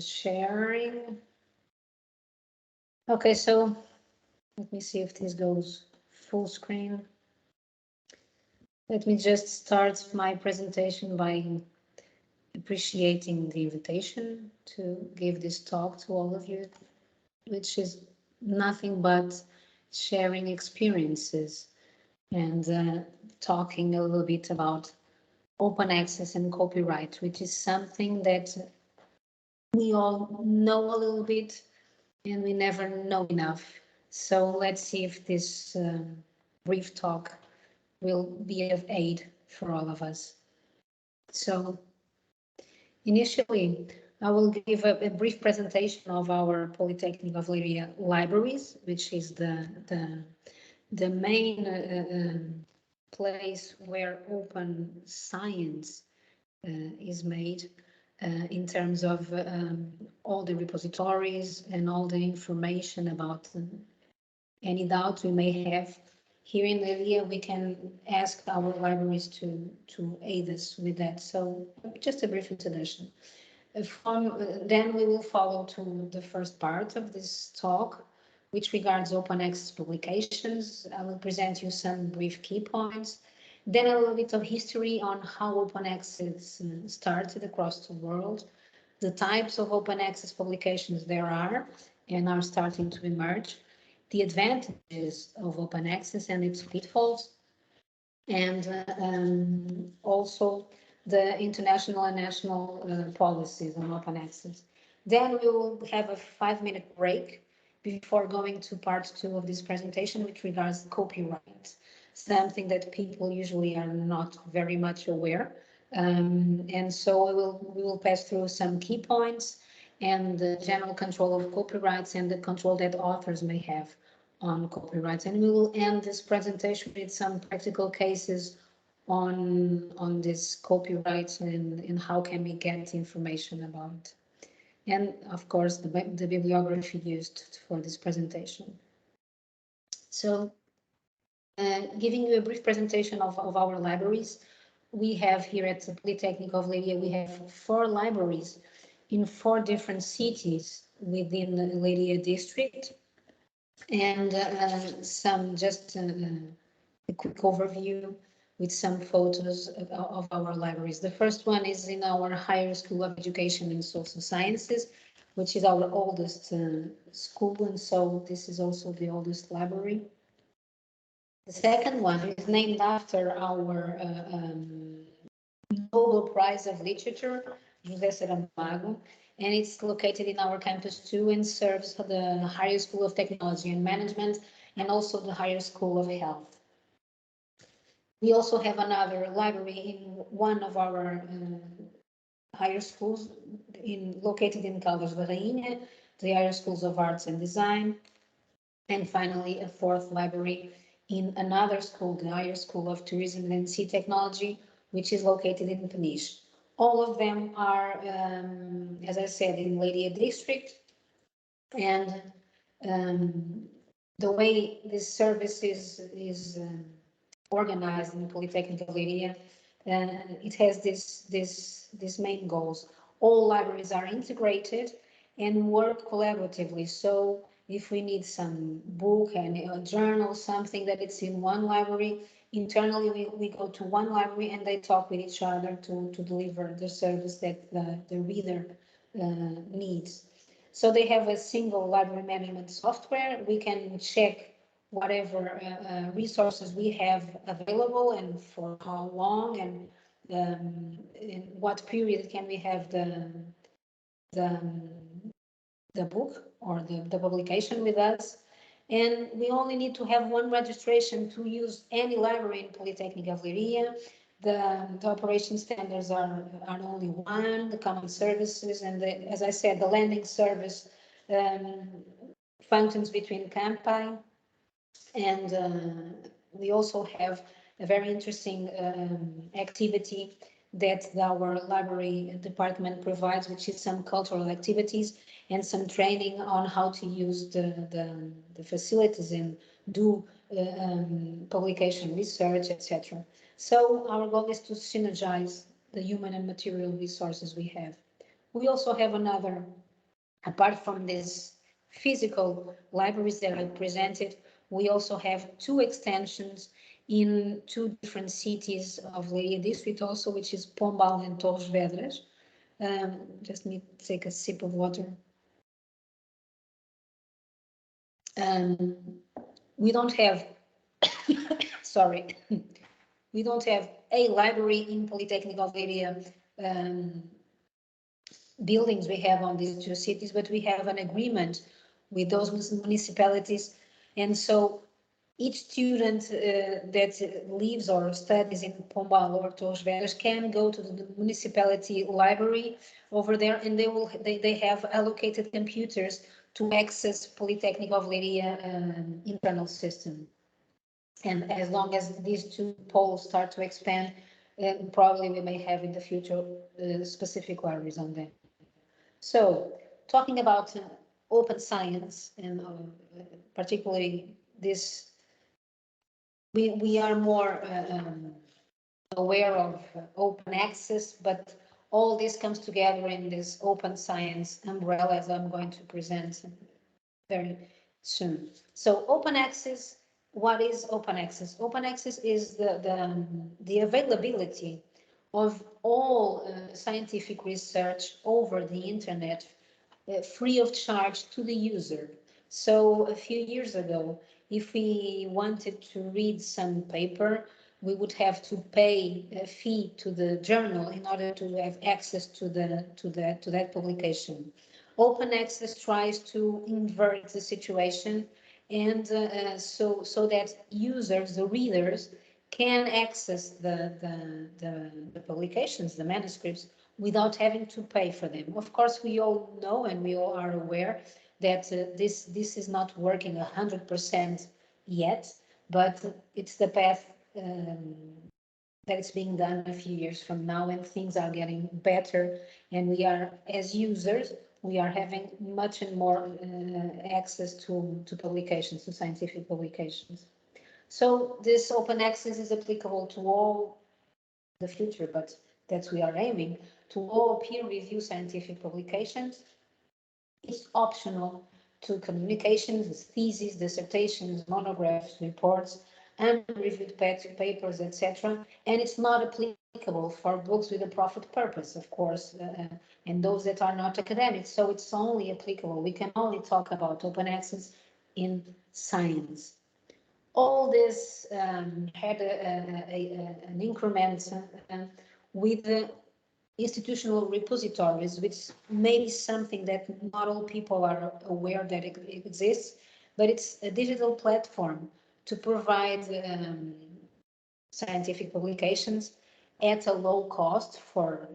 sharing. Okay, so let me see if this goes full screen. Let me just start my presentation by appreciating the invitation to give this talk to all of you, which is nothing but sharing experiences and talking a little bit about open access and copyright, which is something that we all know a little bit and we never know enough. So let's see if this brief talk will be of aid for all of us. So initially, I will give a brief presentation of our Polytechnic of Leiria libraries, which is the main place where open science is made in terms of all the repositories and all the information about any doubts we may have. Here in Leiria, we can ask our libraries to aid us with that. So just a brief introduction. Then we will follow to the first part of this talk, which regards open access publications. I will present you some brief key points. Then a little bit of history on how open access started across the world, the types of open access publications there are and are starting to emerge, the advantages of open access and its pitfalls, and also the international and national policies on open access. Then we will have a 5-minute break before going to part 2 of this presentation, which regards copyright, something that people usually are not very much aware. And so we will pass through some key points and the general control of copyrights and the control that authors may have on copyrights. And we will end this presentation with some practical cases on this copyrights and how can we get information about it. And of course, the bibliography used for this presentation. So giving you a brief presentation of our libraries, we have here at the Polytechnic of Leiria, we have 4 libraries in 4 different cities within the Leiria district. And some just a quick overview with some photos of our libraries. The first one is in our Higher School of Education and Social Sciences, which is our oldest school, and so this is also the oldest library. The second one is named after our Nobel Prize of Literature, José Saramago, and it's located in our campus too and serves the Higher School of Technology and Management and also the Higher School of Health. We also have another library in one of our higher schools located in Caldas da Rainha, the Higher Schools of Arts and Design, and finally a 4th library in another school, the Higher School of Tourism and Sea Technology, which is located in Peniche. All of them are, as I said, in Leiria district, and the way this service is organized in Polytechnic of Leiria, it has these main goals. All libraries are integrated and work collaboratively. So if we need some book and a journal, something that it's in one library, internally we go to one library and they talk with each other to deliver the service that the reader needs. So they have a single library management software. We can check whatever resources we have available and for how long and in what period can we have the book or the publication with us. And we only need to have one registration to use any library in Polytechnic of Leiria. The operation standards are only one, the common services, and as I said, the landing service functions between campi. And we also have a very interesting activity that our library department provides, which is some cultural activities and some training on how to use the facilities and do publication research, etc. So our goal is to synergize the human and material resources we have. We also have another Apart from these physical libraries that I presented, we also have two extensions in two different cities of Leiria district also, which is Pombal and Torres Vedras. Just need to take a sip of water. We don't have, sorry, we don't have a library in Polytechnic of Leiria buildings we have on these two cities, but we have an agreement with those municipalities. And so each student that lives or studies in Pombal or Torres Vedras can go to the municipality library over there, and they have allocated computers to access Polytechnic of Leiria internal system. And as long as these two poles start to expand, probably we may have in the future specific libraries on them. So, talking about open science, and particularly this, we are more aware of open access, but all this comes together in this open science umbrella, as I'm going to present very soon. So, open access. What is open access? Open access is the availability of all scientific research over the internet, free of charge to the user. So a few years ago, if we wanted to read some paper, we would have to pay a fee to the journal in order to have access to that publication. Open access tries to invert the situation, and so that users, the readers, can access the publications, the manuscripts, without having to pay for them. Of course, we all know and we all are aware that this is not working 100% yet, but it's the path that it's being done a few years from now, and things are getting better, and we are, as users, we are having much and more access to publications, to scientific publications. So this open access is applicable to all the future, but that we are aiming to all peer-reviewed scientific publications. It's optional to communications, theses, dissertations, monographs, reports, unreviewed papers, etc. And it's not applicable for books with a profit purpose, of course, and those that are not academic. So it's only applicable. We can only talk about open access in science. All this had an increment with the institutional repositories, which may be something that not all people are aware that it exists, but it's a digital platform to provide scientific publications at a low cost for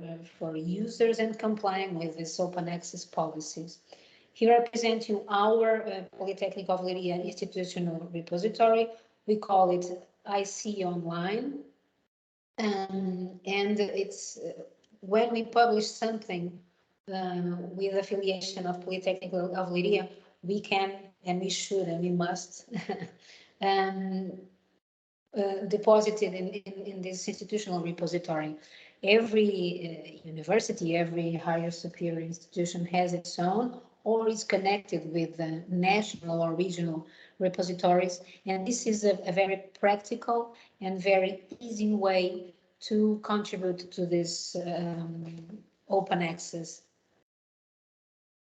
users and complying with these open access policies. Here I present you our Polytechnic of Leiria institutional repository. We call it IC Online. And it's when we publish something with affiliation of Polytechnic of Leiria, we can and we should and we must deposit it in this institutional repository. Every university, every higher superior institution has its own or is connected with the national or regional repositories. And this is a very practical and very easy way to contribute to this open access.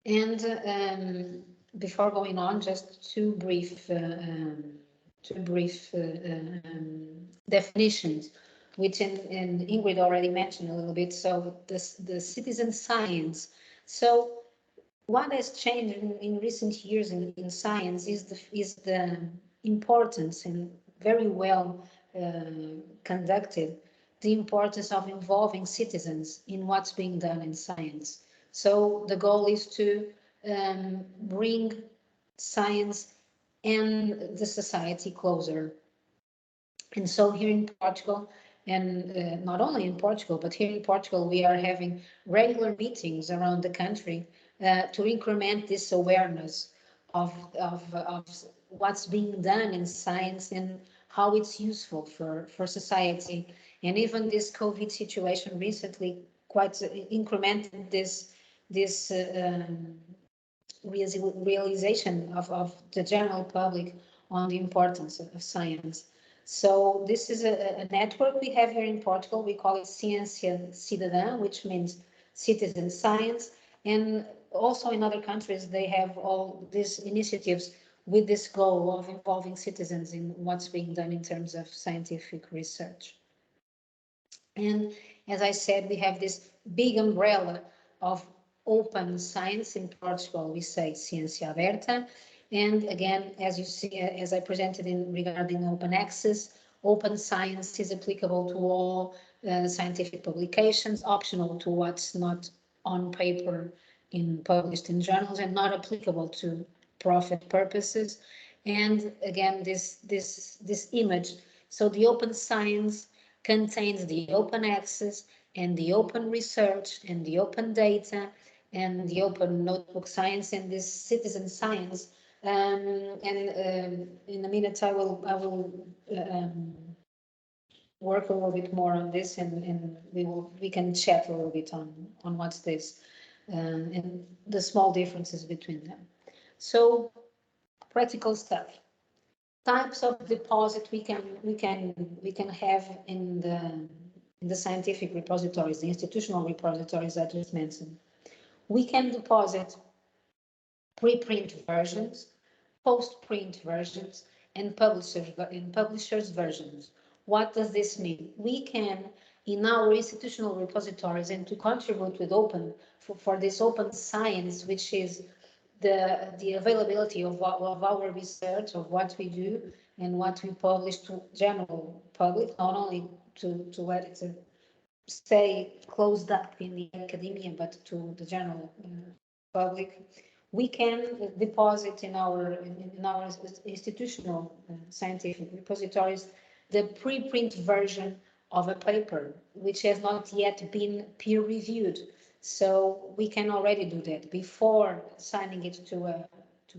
And before going on, just two brief definitions, which in Ingrid already mentioned a little bit. So the citizen science. So what has changed in recent years in science is the importance, and very well conducted, the importance of involving citizens in what's being done in science. So the goal is to bring science and the society closer. And so here in Portugal, and not only in Portugal, but here in Portugal, we are having regular meetings around the country to increment this awareness of what's being done in science and how it's useful for society. And even this COVID situation recently quite incremented this realization of the general public on the importance of science. So this is a network we have here in Portugal. We call it Ciência Cidadã, which means citizen science. And also in other countries, they have all these initiatives with this goal of involving citizens in what's being done in terms of scientific research. And as I said, we have this big umbrella of open science. In Portugal, we say Ciência Aberta. And again, as you see, as I presented in regarding open access, open science is applicable to all scientific publications, optional to what's not on paper published in journals, and not applicable to profit purposes. And again, this image. So the open science contains the open access and the open research and the open data and the open notebook science and this citizen science. In a minute, I will work a little bit more on this, and we can chat a little bit on what's this and the small differences between them. So practical stuff. Types of deposit we can have in the scientific repositories, the institutional repositories I just mentioned. We can deposit preprint versions, post-print versions, and publishers versions. What does this mean? We can, in our institutional repositories, and to contribute with open for this open science, which is the availability of our research, of what we do and what we publish to general public, not only to let it stay closed up in the academia, but to the general public. We can deposit in our institutional scientific repositories the preprint version of a paper, which has not yet been peer reviewed. So we can already do that before signing it to a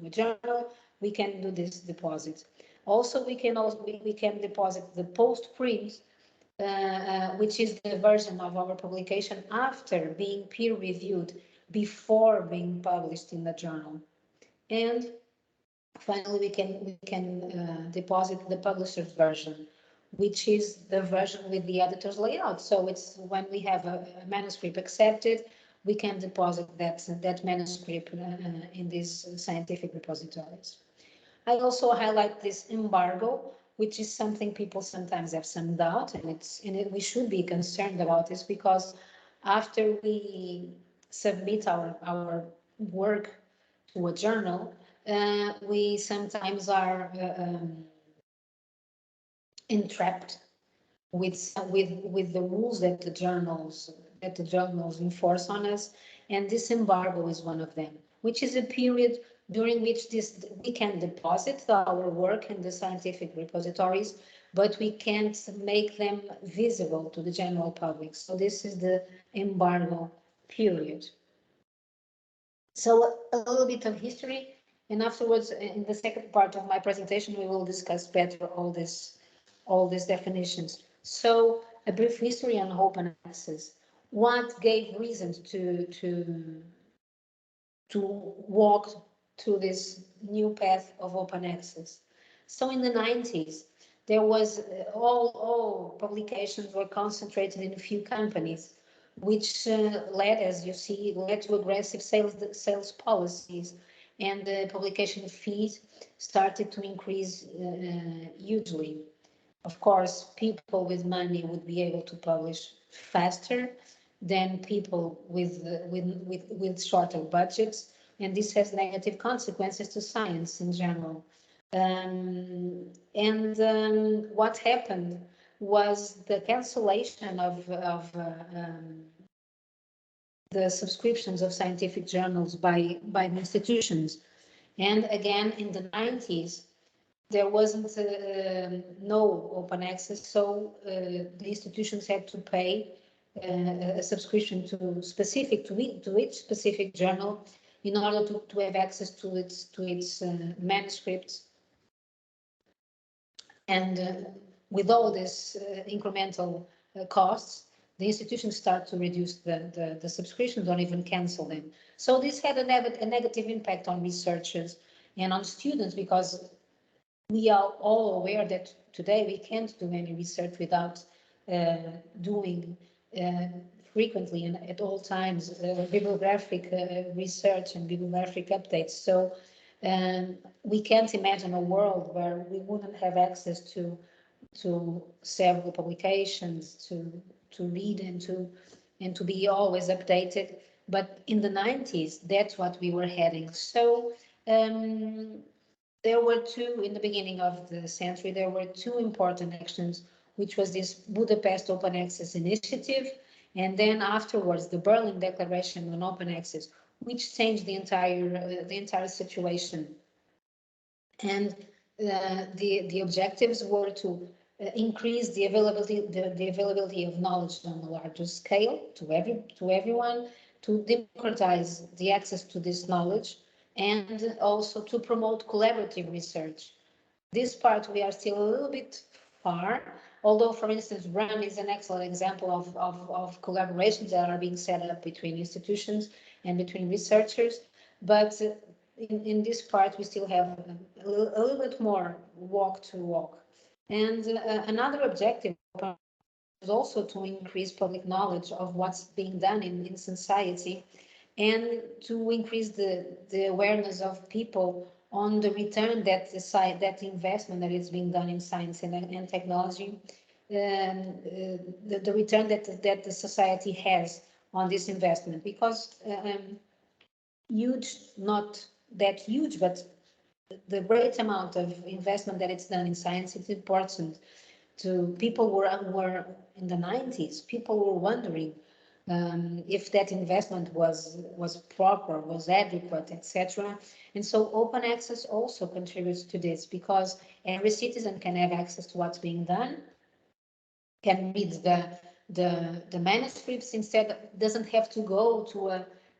journal. We can do this deposit. Also, we can deposit the post-print, which is the version of our publication after being peer reviewed, before being published in the journal. And finally, we can deposit the publisher's version, which is the version with the editor's layout. So it's when we have a manuscript accepted, we can deposit that manuscript in these scientific repositories. I also highlight this embargo, which is something people sometimes have some doubt, and we should be concerned about this, because after we submit our work to a journal, we sometimes are entrapped with the rules that the journals enforce on us, and this embargo is one of them, which is a period during which we can deposit our work in the scientific repositories, but we can't make them visible to the general public. So this is the embargo period. So a little bit of history, and afterwards, in the second part of my presentation, we will discuss better all these definitions. So a brief history on open access. What gave reasons to walk to this new path of open access? So in the 90s, there was all publications were concentrated in a few companies, which led to aggressive sales policies, and the publication fees started to increase hugely. Of course, people with money would be able to publish faster than people with shorter budgets, and this has negative consequences to science in general. What happened was the cancellation of the subscriptions of scientific journals by the institutions. And again, in the 90s, there wasn't no open access, so the institutions had to pay a subscription to each specific journal in order to have access to its manuscripts. And with all these incremental costs, the institutions start to reduce the subscriptions or even cancel them. So this had a negative impact on researchers and on students, because we are all aware that today we can't do any research without doing frequently and at all times bibliographic research and bibliographic updates. So we can't imagine a world where we wouldn't have access to several publications to read and to be always updated. But in the 90s, that's what we were heading. So there were two, in the beginning of the century, there were two important actions, which was this Budapest Open Access Initiative, and then afterwards the Berlin Declaration on Open Access, which changed the entire situation. And the objectives were to increase the availability of knowledge on a larger scale to everyone, to democratize the access to this knowledge, and also to promote collaborative research. This part we are still a little bit far, although, for instance, RUN is an excellent example of collaborations that are being set up between institutions and between researchers. But in this part, we still have a little bit more walk to walk. And another objective is also to increase public knowledge of what's being done in society, and to increase the awareness of people on the return that investment that is being done in science and technology, the return that the society has on this investment, because huge, not that huge, but the great amount of investment that it's done in science, it's important to people were in the 90s, people were wondering if that investment was proper, was adequate, etc. And so open access also contributes to this, because every citizen can have access to what's being done, can read the manuscripts, instead doesn't have to go to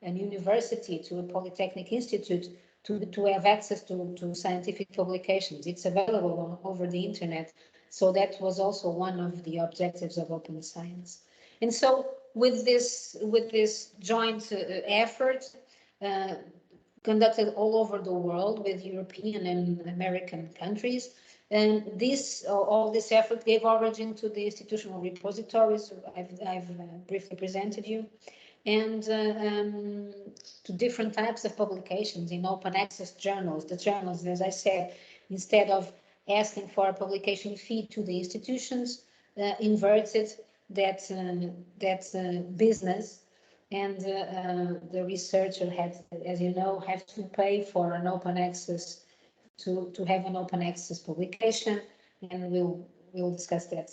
an university, to a polytechnic institute to have access to scientific publications. It's available over the internet. So that was also one of the objectives of open science. And so with this joint effort conducted all over the world with European and American countries, and all this effort gave origin to the institutional repositories I've briefly presented you, and to different types of publications in open access journals. The journals, as I said, instead of asking for a publication fee to the institutions, inverted that business, and the researcher had, as you know, have to pay for an open access to have an open access publication, and we'll discuss that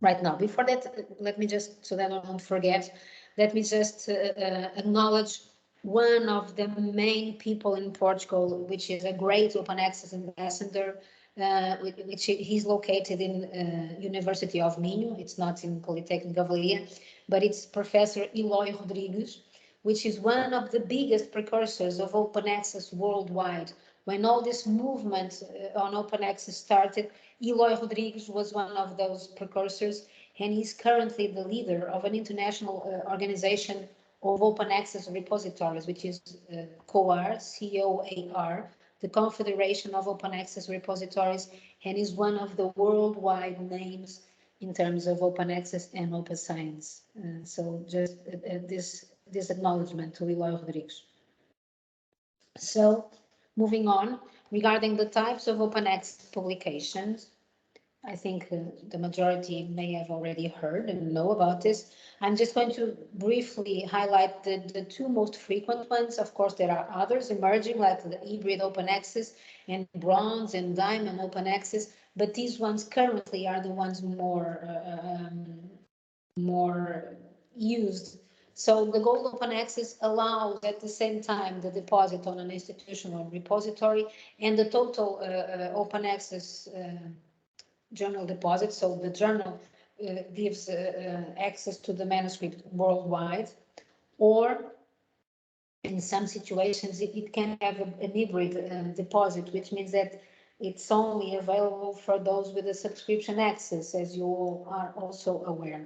right now. Before that, let me just, so that I don't forget, let me just acknowledge one of the main people in Portugal, which is a great open access ambassador, which he's located in University of Minho. It's not in Polytechnic of Leiria, but it's Professor Eloy Rodrigues, which is one of the biggest precursors of open access worldwide. When all this movement on open access started, Eloy Rodrigues was one of those precursors, and he's currently the leader of an international organization of open access repositories, which is COAR, C-O-A-R, the Confederation of Open Access Repositories, and is one of the worldwide names in terms of open access and open science. So just this acknowledgement to Eloy Rodrigues. So moving on, regarding the types of open access publications, I think the majority may have already heard and know about this. I'm just going to briefly highlight the two most frequent ones. Of course, there are others emerging, like the hybrid open access and bronze and diamond open access, but these ones currently are the ones more used. So the gold open access allows at the same time the deposit on an institutional repository and the total open access journal deposit. So the journal gives access to the manuscript worldwide, or in some situations it can have an hybrid deposit, which means that It's only available for those with a subscription access, as you all are also aware.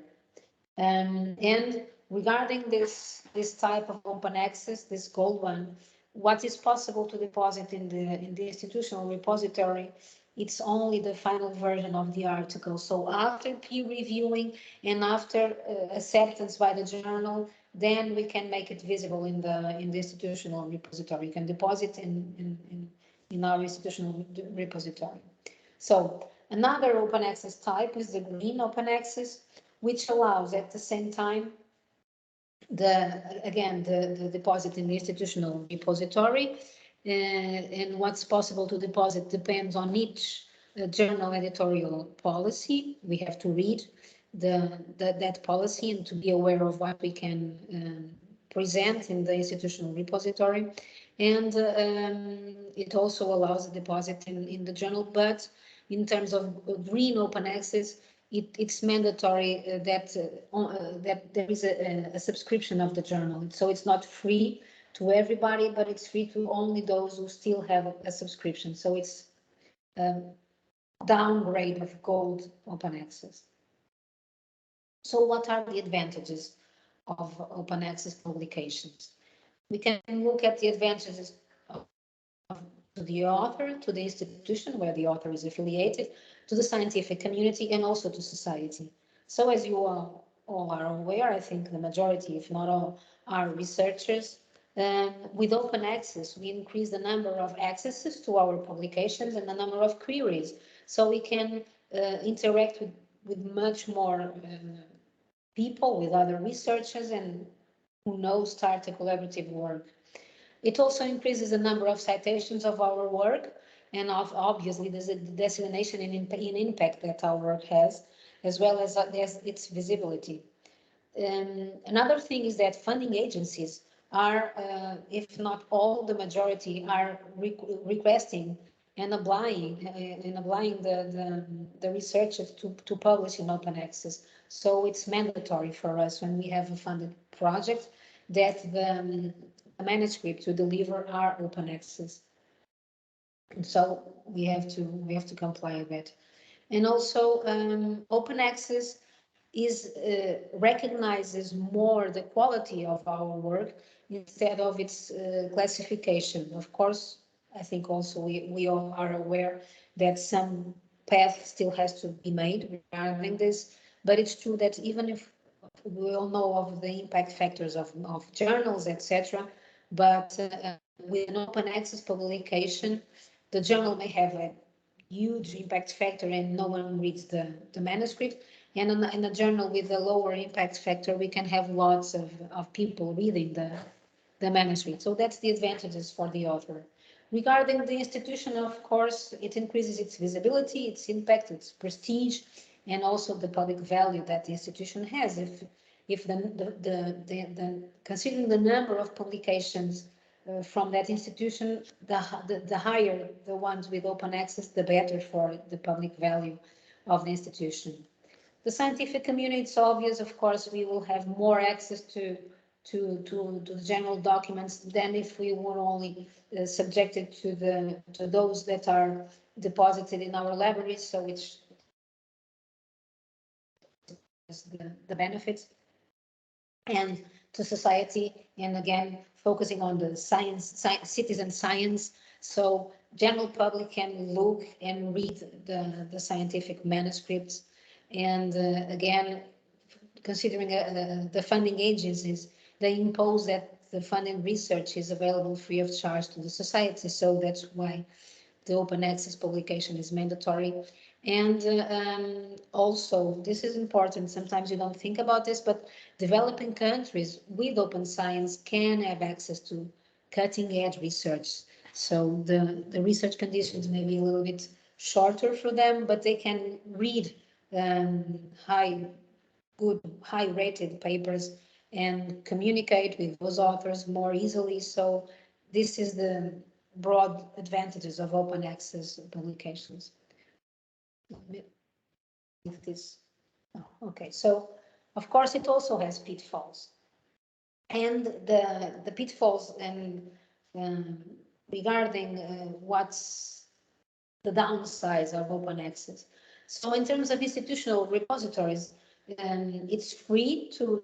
And regarding this type of open access, this gold one, what is possible to deposit in the institutional repository, it's only the final version of the article. So after peer reviewing and after acceptance by the journal, then we can make it visible in the institutional repository. You can deposit in our institutional repository. So another open access type is the green open access, which allows at the same time the deposit in the institutional repository. And what's possible to deposit depends on each journal editorial policy. We have to read that policy and to be aware of what we can present in the institutional repository. And it also allows a deposit in the journal, but in terms of green open access, it's mandatory that there is a subscription of the journal. So it's not free to everybody, but it's free to only those who still have a subscription. So it's downgrade of gold open access. So what are the advantages of open access publications? We can look at the advantages to the author, to the institution where the author is affiliated, to the scientific community, and also to society. So as you all are aware, I think the majority, if not all, are researchers. With open access, we increase the number of accesses to our publications and the number of queries. So we can interact with much more people, with other researchers, and who knows, start a collaborative work. It also increases the number of citations of our work, and obviously there's a dissemination in impact that our work has, as well as its visibility. Another thing is that funding agencies are, if not all, the majority are requesting and applying the researchers to publish in open access. So it's mandatory for us when we have a funded project that the manuscript to deliver are open access. And so we have to comply with it. And also open access is recognizes more the quality of our work instead of its classification. Of course, I think also we all are aware that some path still has to be made regarding this, but it's true that even if we all know of the impact factors of journals, etc., but with an open access publication, the journal may have a huge impact factor and no one reads the manuscript. And in a journal with a lower impact factor, we can have lots of people reading the manuscript. So that's the advantages for the author. Regarding the institution, of course, it increases its visibility, its impact, its prestige, and also the public value that the institution has. If considering the number of publications from that institution, the higher the ones with open access, the better for the public value of the institution. The scientific community, it's obvious, of course, we will have more access to the general documents than if we were only subjected to those that are deposited in our libraries. So which is the benefits, and to society, and again focusing on the citizen science. So general public can look and read the scientific manuscripts, and again, considering the funding agencies, they impose that the funding research is available free of charge to the society. So that's why the open access publication is mandatory. And also, this is important, sometimes you don't think about this, but developing countries with open science can have access to cutting edge research. So the research conditions may be a little bit shorter for them, but they can read high rated papers and communicate with those authors more easily. So this is the broad advantages of open access publications. If this, okay, so of course it also has pitfalls, and the pitfalls and regarding what's the downsides of open access. So in terms of institutional repositories, it's free to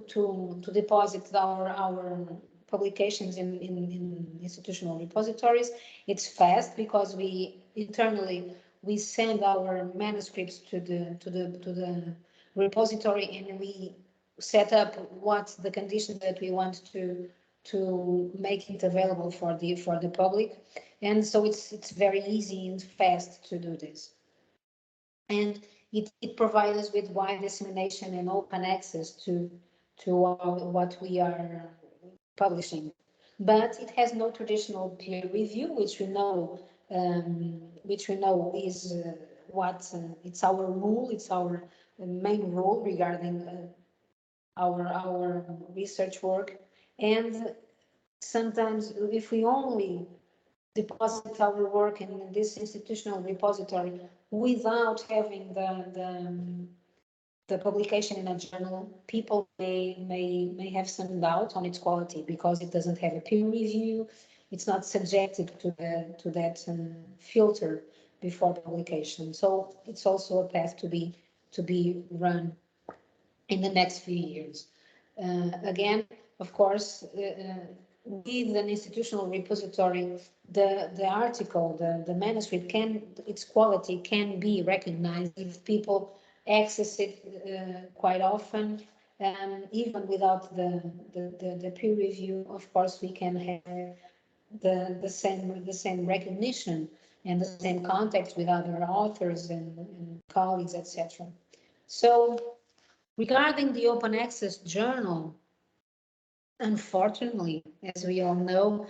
deposit our publications in institutional repositories. It's fast because we internally we send our manuscripts to the repository, and we set up what the conditions that we want to make it available for the public. And so it's very easy and fast to do this. And it provides us with wide dissemination and open access to what we are publishing. But it has no traditional peer review, which we know is what it's our rule, it's our main rule regarding our research work. And sometimes if we only deposit our work in this institutional repository without having the publication in a journal, people may have some doubt on its quality because it doesn't have a peer review. It's not subjected to that filter before publication. So it's also a path to be run in the next few years. Again, of course, with an institutional repository, the article, the manuscript its quality can be recognized if people access it quite often. Even without the peer review, of course, we can have the same recognition and the same contact with other authors and colleagues, etc. So regarding the open access journal, unfortunately, as we all know,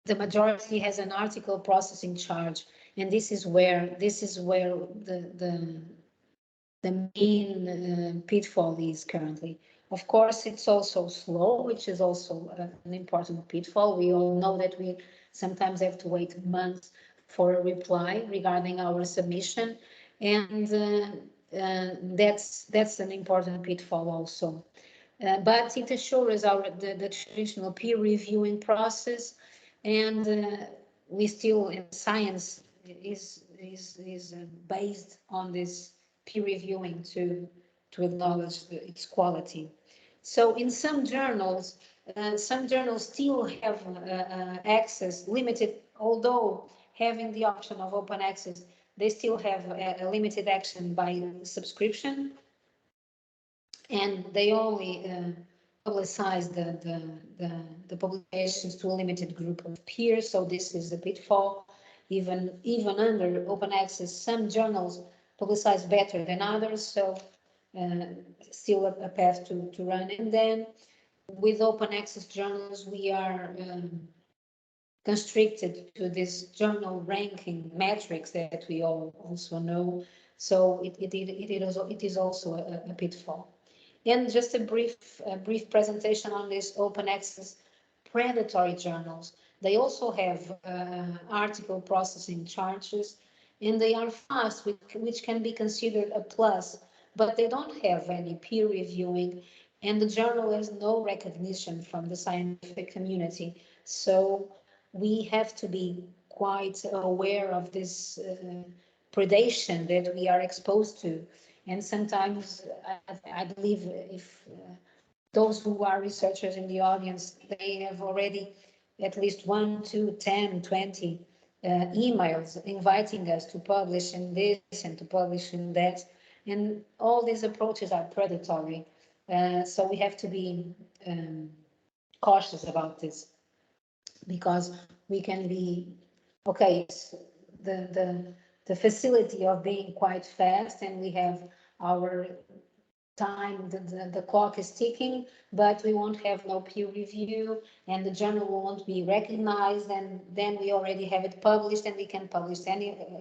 the majority has an article processing charge, and this is where the main pitfall is currently. Of course, it's also slow, which is also an important pitfall. We all know that we sometimes have to wait months for a reply regarding our submission, and that's an important pitfall also. But it assures the traditional peer reviewing process, and we still in science is based on this peer reviewing to acknowledge its quality. So in some journals still have access limited, although having the option of open access, they still have a limited action by subscription, and they only publicize the publications to a limited group of peers. So this is a pitfall. Even under open access, some journals publicize better than others. So still a path to run. And then with open access journals, we are constricted to this journal ranking metrics that we all also know. So it is also a pitfall. And just a brief presentation on this open access predatory journals. They also have article processing charges, and they are fast, which can be considered a plus, but they don't have any peer reviewing, and the journal has no recognition from the scientific community. So we have to be quite aware of this predation that we are exposed to. And sometimes I believe if those who are researchers in the audience, they have already at least 1, 2, 10, 20 emails inviting us to publish in this and to publish in that. And all these approaches are predatory. So we have to be cautious about this, because we can be, okay, it's the facility of being quite fast, and we have our time, the clock is ticking, but we won't have no peer review, and the journal won't be recognized, and then we already have it published, and we can publish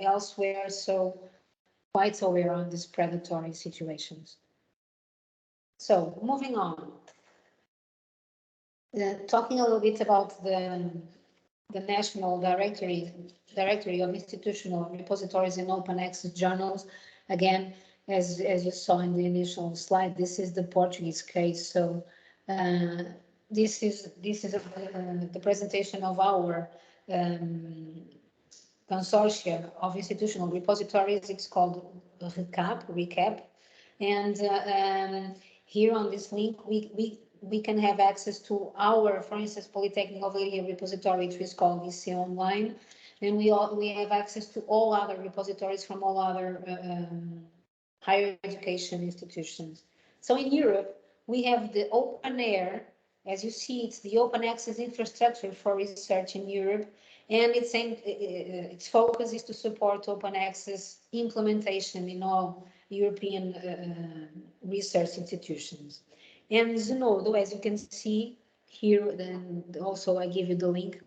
elsewhere. So quite aware on these predatory situations. So moving on, talking a little bit about the National Directory of Institutional Repositories and Open Access Journals. Again, as you saw in the initial slide, this is the Portuguese case. So this is the presentation of our consortia of institutional repositories. It's called recap. And here on this link, we can have access to our, for instance, Polytechnic of Leiria repository, which is called EC Online. And we have access to all other repositories from all other higher education institutions. So in Europe, we have the open air. As you see, it's the open access infrastructure for research in Europe, and its focus is to support open access implementation in all European research institutions. And Zenodo, as you can see here, then also I give you the link.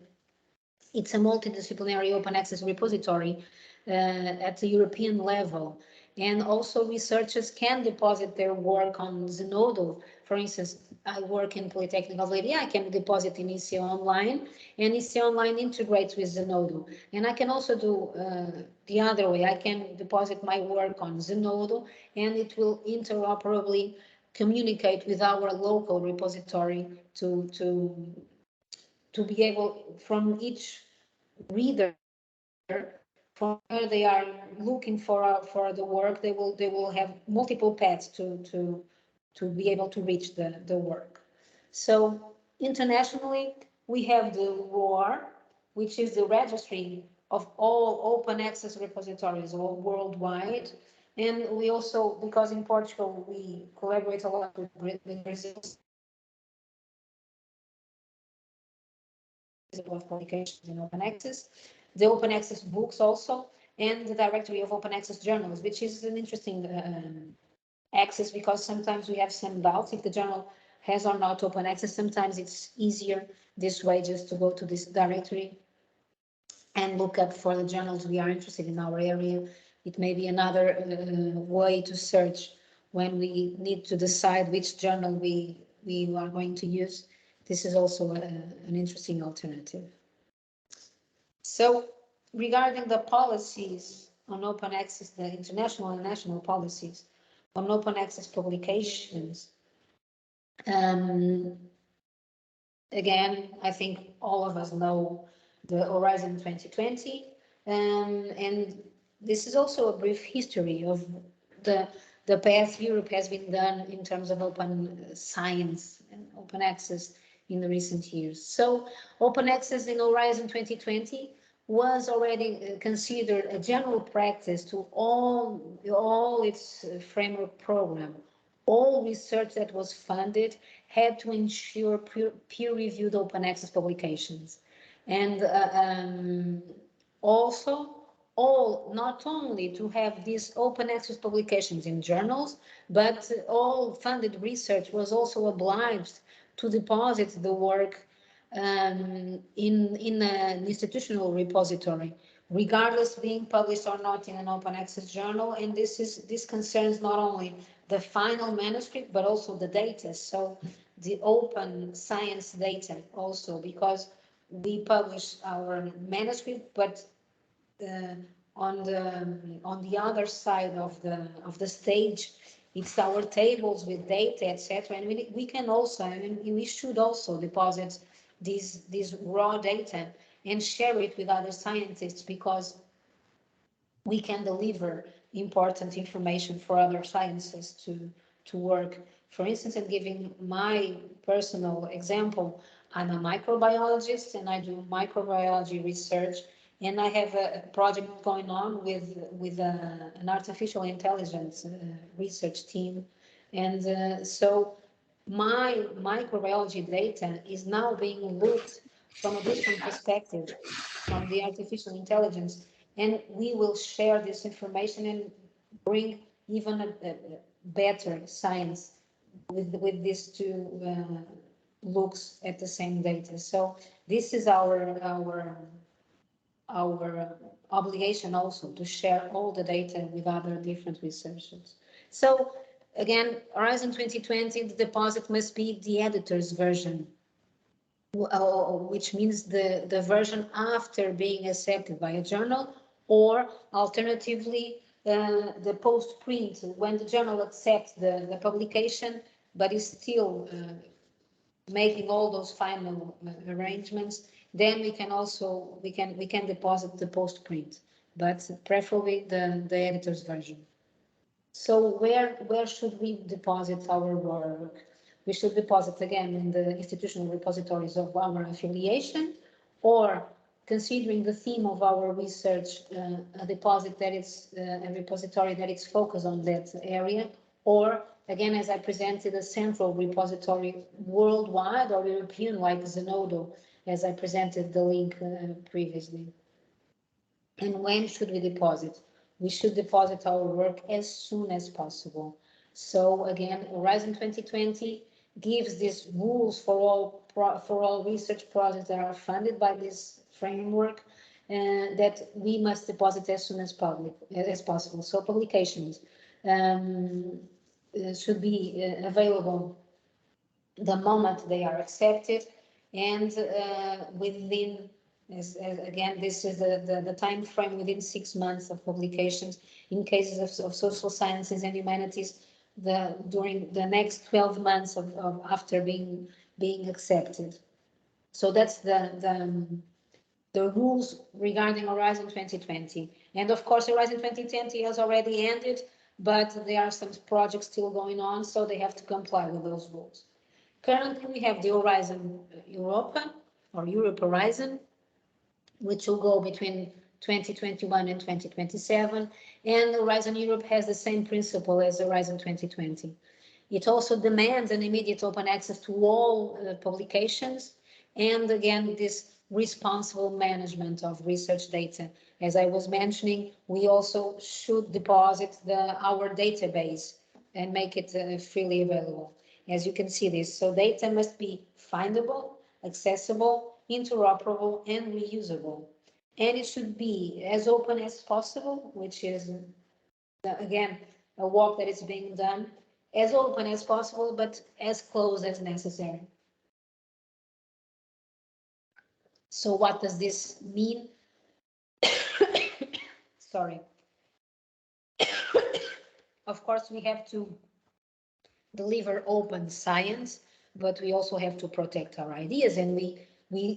It's a multidisciplinary open access repository at the European level. And also researchers can deposit their work on Zenodo. For instance, I work in Polytechnic of Leiria, I can deposit in EC Online, and EC Online integrates with Zenodo. And I can also do the other way. I can deposit my work on Zenodo, and it will interoperably communicate with our local repository to be able, from each reader, from where they are looking for the work, they will have multiple paths to be able to reach the work. So internationally, we have the ROR, which is the registry of all open access repositories all worldwide. And we also, because in Portugal, we collaborate a lot with Brazil, of publications in open access, the open access books also, and the directory of open access journals, which is an interesting access, because sometimes we have some doubts if the journal has or not open access. Sometimes it's easier this way, just to go to this directory and look up for the journals we are interested in our area. It may be another way to search when we need to decide which journal we are going to use. This is also an interesting alternative. So regarding the policies on open access, the international and national policies on open access publications, again, I think all of us know the Horizon 2020, and this is also a brief history of the path Europe has been done in terms of open science and open access in the recent years. So open access in Horizon 2020 was already considered a general practice to all its framework program. All research that was funded had to ensure peer-reviewed open access publications. And also, not only to have these open access publications in journals, but all funded research was also obliged to deposit the work in an institutional repository, regardless being published or not in an open access journal. And this concerns not only the final manuscript, but also the data. So the open science data also, because we publish our manuscript, but on the other side of the stage, it's our tables with data, etc. And we can also, we should also deposit these raw data and share it with other scientists, because we can deliver important information for other scientists to work. For instance, in giving my personal example, I'm a microbiologist and I do microbiology research, and I have a project going on with an artificial intelligence research team. And so my microbiology data is now being looked from a different perspective, from the artificial intelligence, and we will share this information and bring even a better science with these two looks at the same data. So this is our obligation also, to share all the data with other different researchers. So again, Horizon 2020, the deposit must be the editor's version, which means the version after being accepted by a journal, or alternatively, the post-print, when the journal accepts the publication, but is still making all those final arrangements, then we can also we can deposit the post print, but preferably the editor's version. So where should we deposit our work? We should deposit again in the institutional repositories of our affiliation, or considering the theme of our research, a deposit that is a repository that is focused on that area, or again, as I presented, a central repository worldwide or European like Zenodo, as I presented the link previously. And when should we deposit? We should deposit our work as soon as possible. So again, Horizon 2020 gives these rules for all research projects that are funded by this framework, that we must deposit as soon as possible. So publications should be available the moment they are accepted, and within, again, this is the time frame within 6 months of publications. In cases of social sciences and humanities, during the next 12 months of after being accepted. So that's the rules regarding Horizon 2020. And of course, Horizon 2020 has already ended, but there are some projects still going on, so they have to comply with those rules. Currently, we have the Horizon Europa, or Europe Horizon, which will go between 2021 and 2027. And Horizon Europe has the same principle as Horizon 2020. It also demands an immediate open access to all publications, and again, this responsible management of research data. As I was mentioning, we also should deposit our database and make it freely available. As you can see this, so data must be findable, accessible, interoperable, and reusable. And it should be as open as possible, which is, again, a work that is being done, as open as possible, but as close as necessary. So what does this mean? Sorry. Of course, we have to deliver open science, but we also have to protect our ideas, and we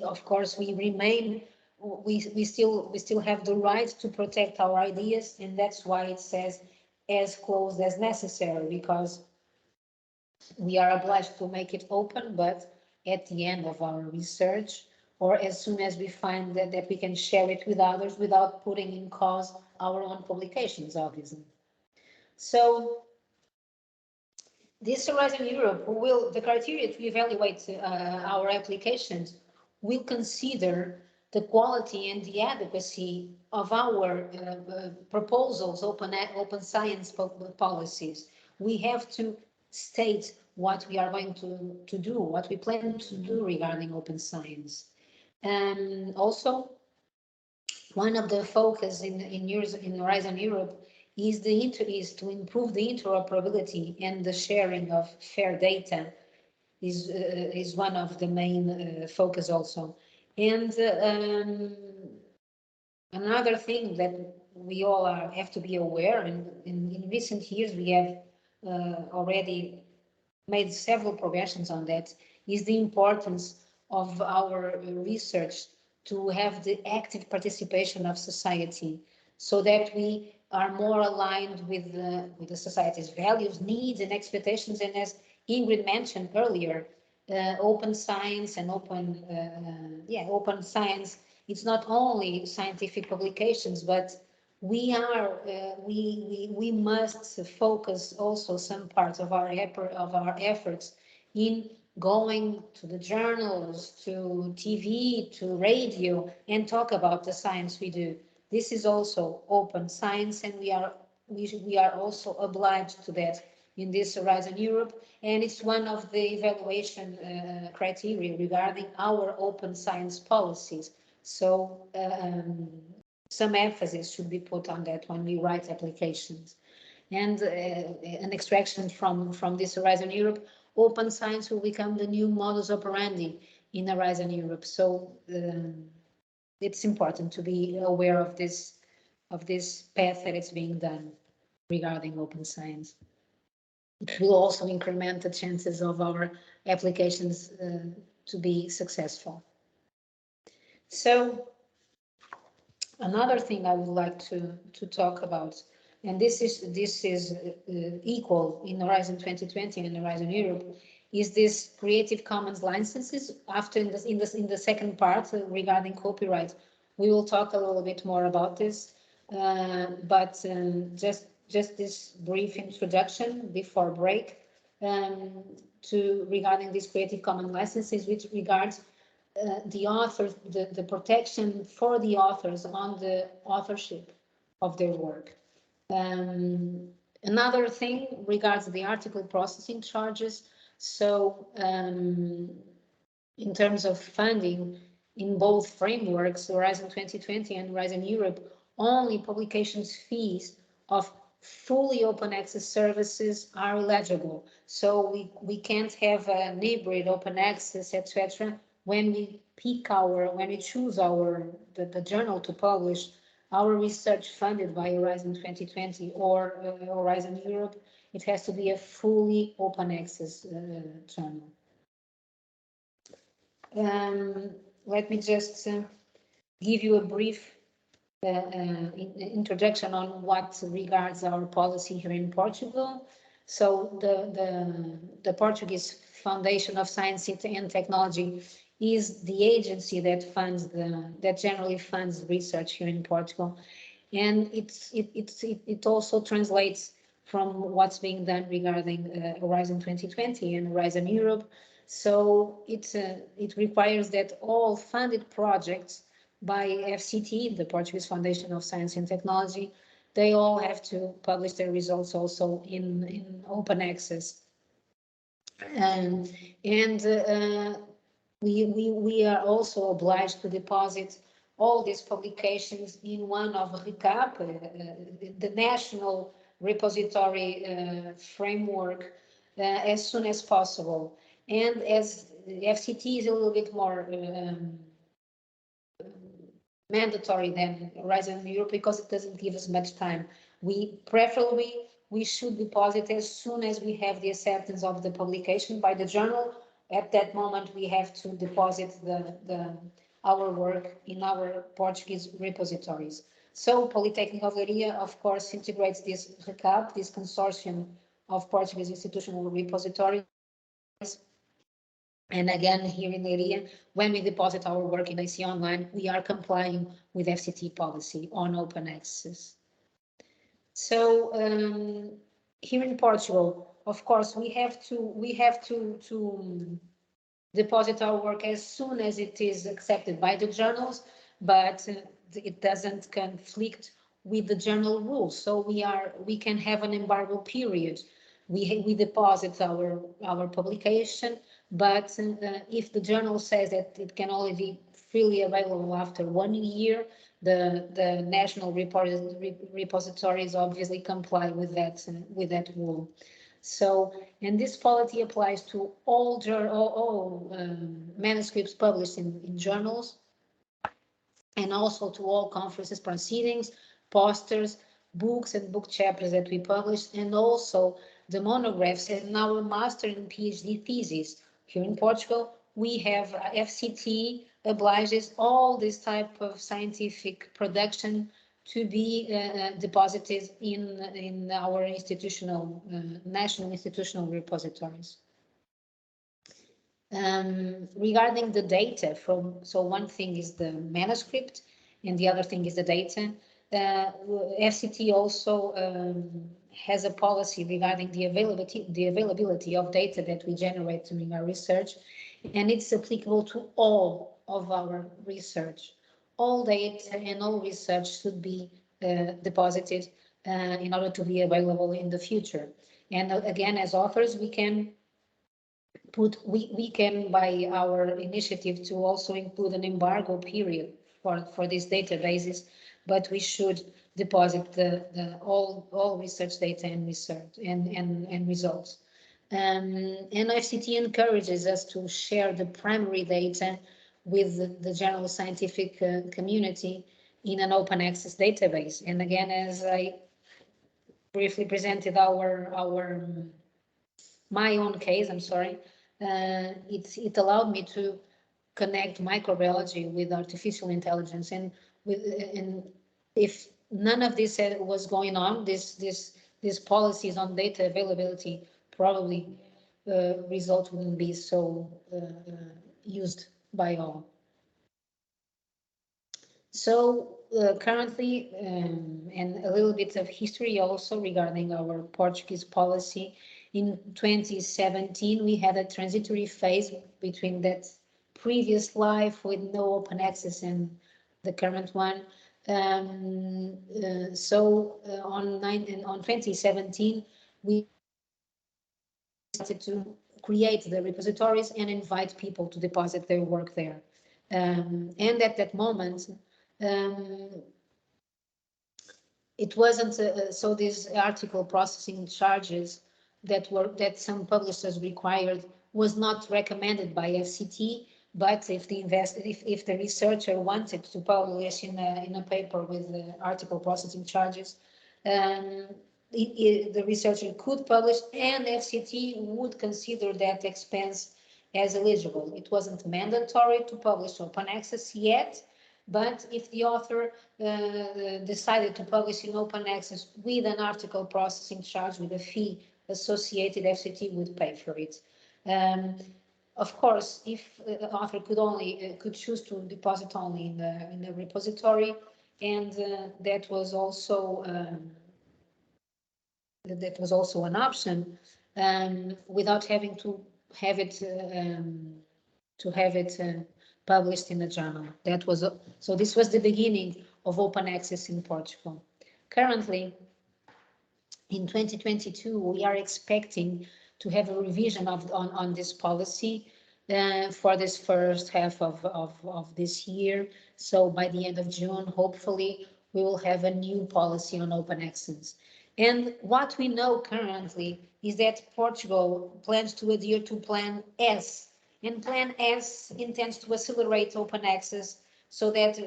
of course we remain, we still have the right to protect our ideas, and that's why it says as close as necessary, because we are obliged to make it open, but at the end of our research, or as soon as we find that we can share it with others without putting in cause our own publications, obviously. So this Horizon Europe will, the criteria to evaluate our applications will consider the quality and the adequacy of our proposals, open science policies. We have to state what we are going to do, what we plan to do regarding open science. And also, one of the focus in Horizon Europe is to improve the interoperability and the sharing of fair data is one of the main focus also. And another thing that we all have to be aware, and in recent years we have already made several progressions on that, is the importance of our research to have the active participation of society, so that we are more aligned with the society's values, needs, and expectations. And as Ingrid mentioned earlier, open science and open science, it's not only scientific publications, but we must focus also some parts of our efforts in going to the journals, to TV, to radio, and talk about the science we do. This is also open science, and we are also obliged to that in this Horizon Europe, and it's one of the evaluation criteria regarding our open science policies. So some emphasis should be put on that when we write applications. And an extraction from this Horizon Europe, open science will become the new modus operandi in Horizon Europe. So it's important to be aware of this path that is being done regarding open science. It will also increment the chances of our applications to be successful. So another thing I would like to talk about, and this is equal in Horizon 2020 and Horizon Europe, is this Creative Commons licenses. After in the second part regarding copyright, we will talk a little bit more about this, but just this brief introduction before break to regarding these Creative Commons licenses, which regards the authors, the protection for the authors on the authorship of their work. Another thing regards the article processing charges. So in terms of funding in both frameworks, Horizon 2020 and Horizon Europe, only publications fees of fully open access services are eligible. So we can't have an hybrid open access, etc. When we when we choose the journal to publish our research funded by Horizon 2020 or Horizon Europe, it has to be a fully open access journal. Let me just give you a brief introduction on what regards our policy here in Portugal. So the Portuguese Foundation of Science and Technology is the agency that that generally funds research here in Portugal, and it also translates from what's being done regarding Horizon 2020 and Horizon Europe. So it requires that all funded projects by FCT, the Portuguese Foundation of Science and Technology, they all have to publish their results also in open access. And we are also obliged to deposit all these publications in one of RECAP, the National Repository Framework, as soon as possible. And as FCT is a little bit more mandatory than Horizon Europe because it doesn't give us much time. Preferably we should deposit as soon as we have the acceptance of the publication by the journal. At that moment, we have to deposit our work in our Portuguese repositories. So Polytechnic of Leiria, of course, integrates this RECAP, this consortium of Portuguese institutional repositories. And again, here in Leiria, when we deposit our work in AC Online, we are complying with FCT policy on open access. So here in Portugal, of course, we have to deposit our work as soon as it is accepted by the journals, but it doesn't conflict with the journal rules. So we can have an embargo period. We deposit our publication, but if the journal says that it can only be freely available after 1 year, the national repositories obviously comply with that rule. So, and this policy applies to all manuscripts published in journals, and also to all conferences proceedings, posters, books and book chapters that we publish, and also the monographs and our master and PhD thesis. Here in Portugal, we have FCT obliges all this type of scientific production to be deposited in our national institutional repositories. Regarding the data so one thing is the manuscript and the other thing is the data. FCT also has a policy regarding the availability of data that we generate during our research, and it's applicable to all of our research. All data and all research should be deposited in order to be available in the future. And again, as authors, we can by our initiative to also include an embargo period for these databases, but we should deposit all research data and research and results. And FCT encourages us to share the primary data with the general scientific community in an open access database. And again, as I briefly presented my own case, I'm sorry, it allowed me to connect microbiology with artificial intelligence, and if none of this was going on, these policies on data availability probably results wouldn't be so used by all. So currently, and a little bit of history also regarding our Portuguese policy. In 2017, we had a transitory phase between that previous life with no open access and the current one. On 2017, we started to create the repositories and invite people to deposit their work there. And at that moment, it wasn't so these article processing charges that some publishers required was not recommended by FCT. But if the researcher wanted to publish in a paper with article processing charges, the researcher could publish, and FCT would consider that expense as eligible. It wasn't mandatory to publish open access yet, but if the author decided to publish in open access with an article processing charge, with a fee associated, FCT would pay for it. Of course, if the author could choose to deposit only in the repository, and that was also an option, without having to have it published in a journal. So this was the beginning of open access in Portugal. Currently, in 2022, we are expecting to have a revision on this policy for this first half of this year. So by the end of June, hopefully, we will have a new policy on open access. And what we know currently is that Portugal plans to adhere to Plan S. And Plan S intends to accelerate open access so that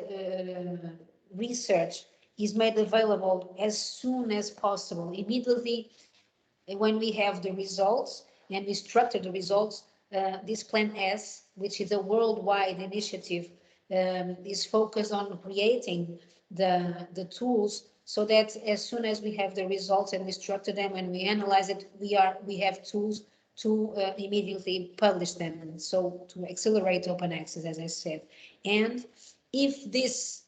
research is made available as soon as possible, immediately when we have the results and we structure the results. This Plan S, which is a worldwide initiative, is focused on creating the tools so that as soon as we have the results and we structure them and we analyze it, we have tools to immediately publish them. So to accelerate open access, as I said. And if this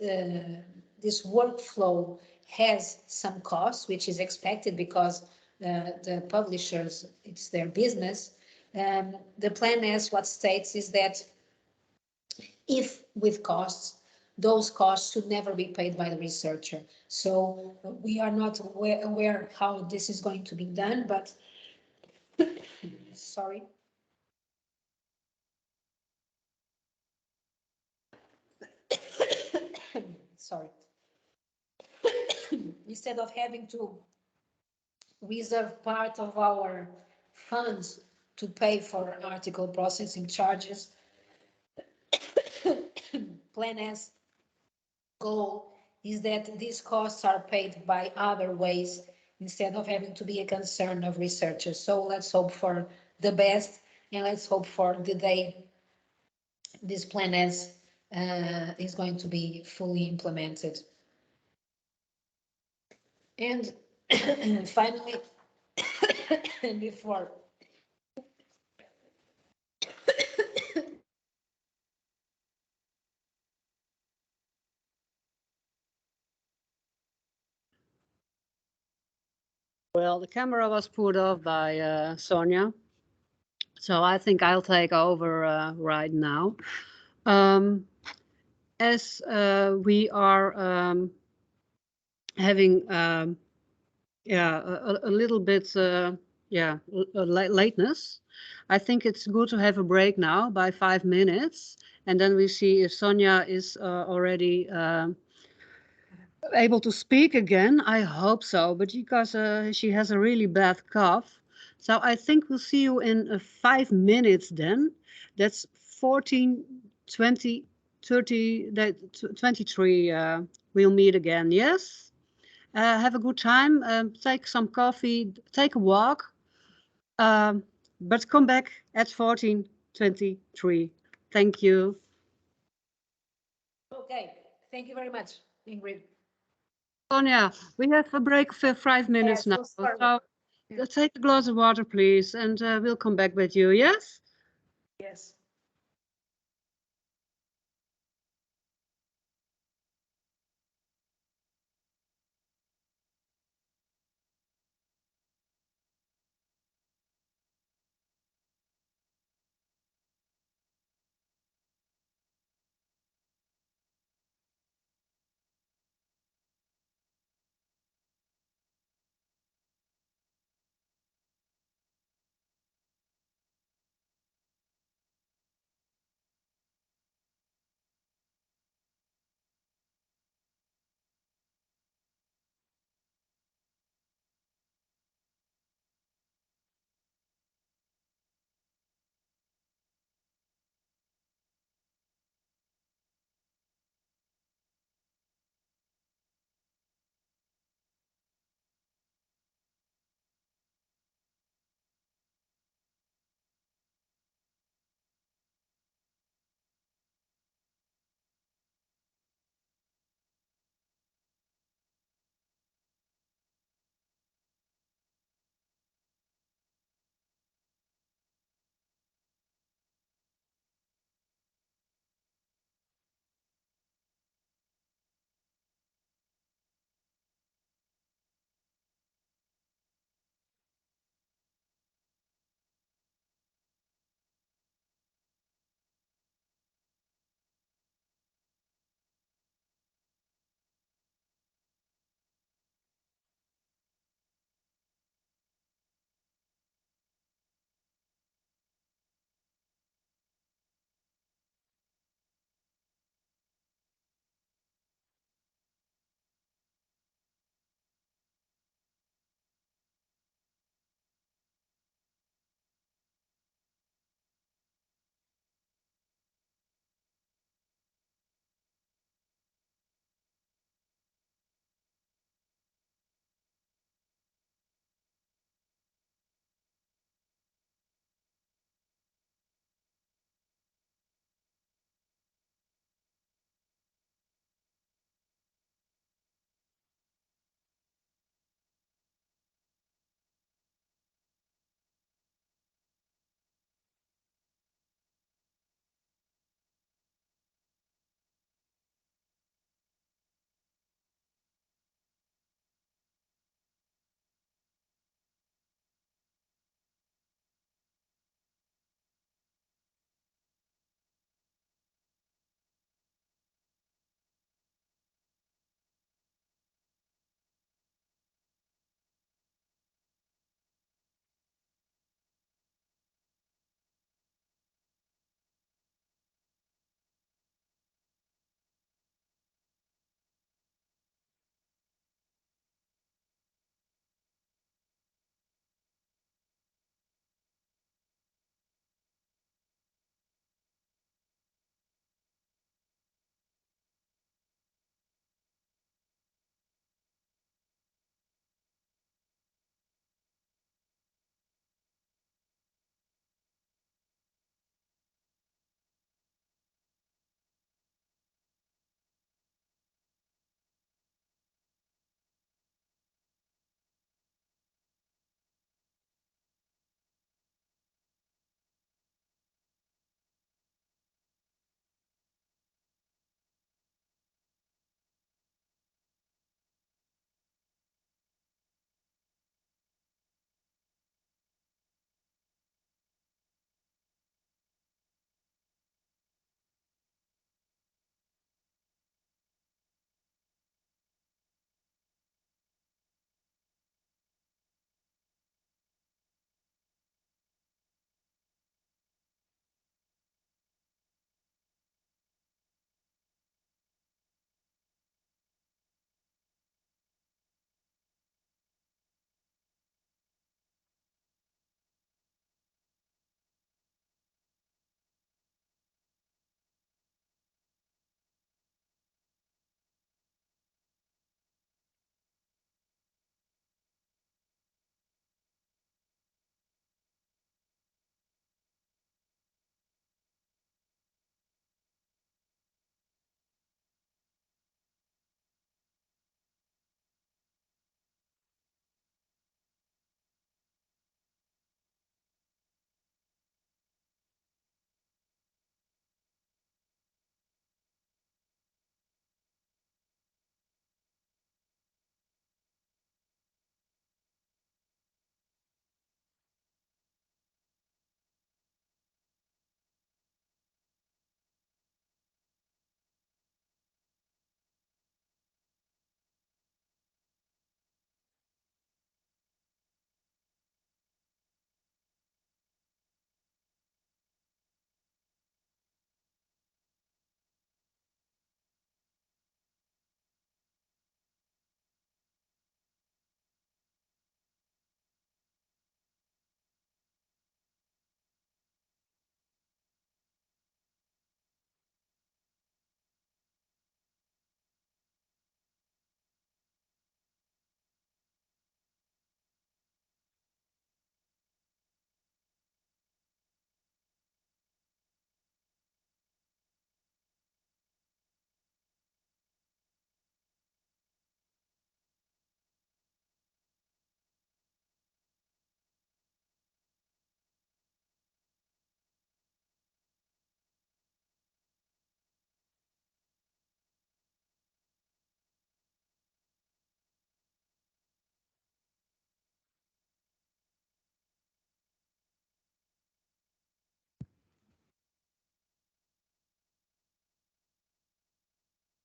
workflow has some costs, which is expected because the publishers, it's their business, the Plan S, what states is that if with costs, those costs should never be paid by the researcher. So we are not aware how this is going to be done, but sorry. Sorry. Instead of having to reserve part of our funds to pay for article processing charges, Plan S goal is that these costs are paid by other ways instead of having to be a concern of researchers. So let's hope for the best, and let's hope for the day this Plan S is going to be fully implemented. And finally, before Well, the camera was put off by Sonia, so I think I'll take over right now. As we are having a little bit lateness, I think it's good to have a break now by 5 minutes, and then we see if Sonia is already able to speak again. I hope so, but because she has a really bad cough. So I think we'll see you in 5 minutes then. That's 14, 20, 30, 23. We'll meet again, yes? Have a good time. Take some coffee, take a walk. But come back at 14:23. Thank you. Okay, thank you very much, Ingrid. Sonia, we have a break for 5 minutes Yes, now. we'll start with. So Yeah. let's take a glass of water, please, and we'll come back with you, yes? Yes.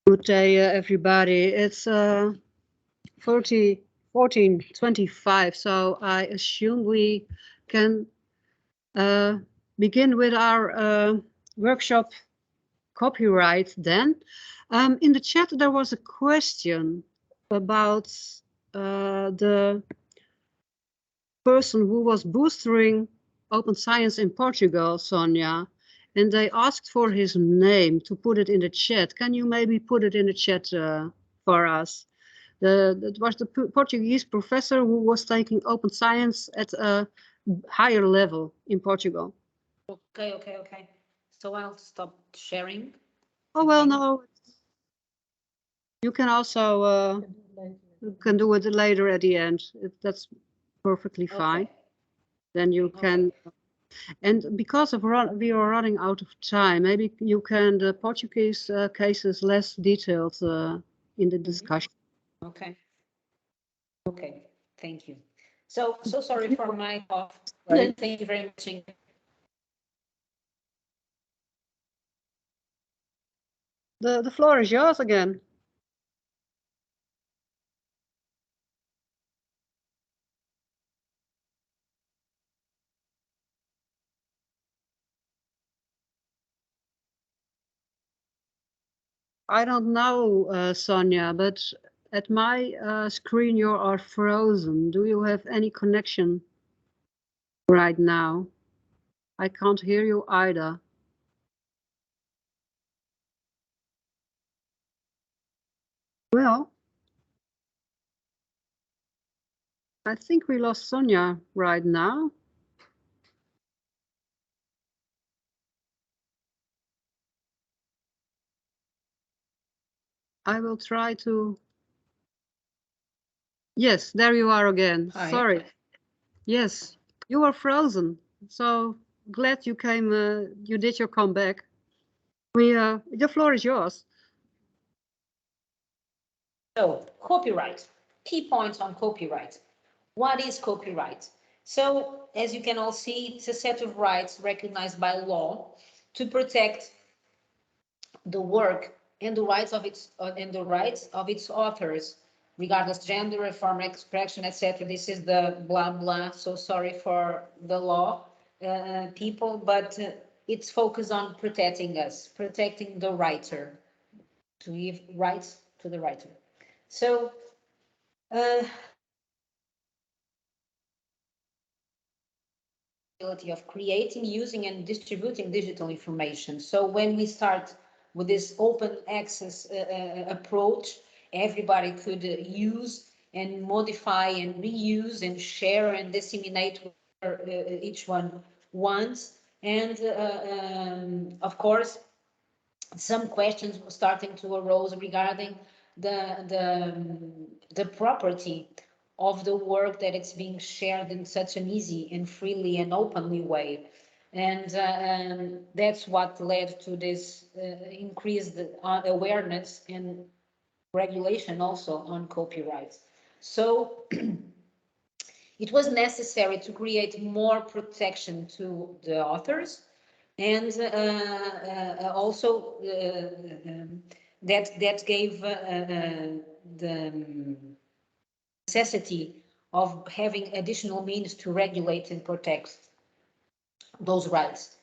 Good day, everybody. It's 14:25, so I assume we can begin with our workshop copyright then. In the chat, there was a question about the person who was boosting open science in Portugal, Sonia, and they asked for his name to put it in the chat. Can you maybe put it in the chat for us? It was the Portuguese professor who was taking open science at a higher level in Portugal. Okay. So I'll stop sharing. Oh, well, no. You can also you can do it later at the end. That's perfectly fine. Okay. Then you can. And because of we are running out of time, maybe you can, the Portuguese case is less detailed in the discussion. Okay. Thank you. So sorry for my cough. Thank you very much. The floor is yours again. I don't know, Sonia, but at my screen you are frozen. Do you have any connection right now? I can't hear you either. Well, I think we lost Sonia right now. I will try to. Yes, there you are again. Hi. Sorry. Yes, you are frozen. So glad you came. You did your comeback. The floor is yours. So copyright. Key points on copyright. What is copyright? So as you can all see, it's a set of rights recognized by law to protect the work and the rights of its authors, regardless gender, form, expression, etc. This is the blah blah. So sorry for the law people, but it's focused on protecting us, protecting the writer, to give rights to the writer. So of creating, using, and distributing digital information. So when we start with this open access approach, everybody could use and modify and reuse and share and disseminate each one wants. And of course, some questions were starting to arose regarding the property of the work that it's being shared in such an easy and freely and openly way. And that's what led to this increased awareness and regulation also on copyright. So it was necessary to create more protection to the authors, and also that gave the necessity of having additional means to regulate and protect those rights.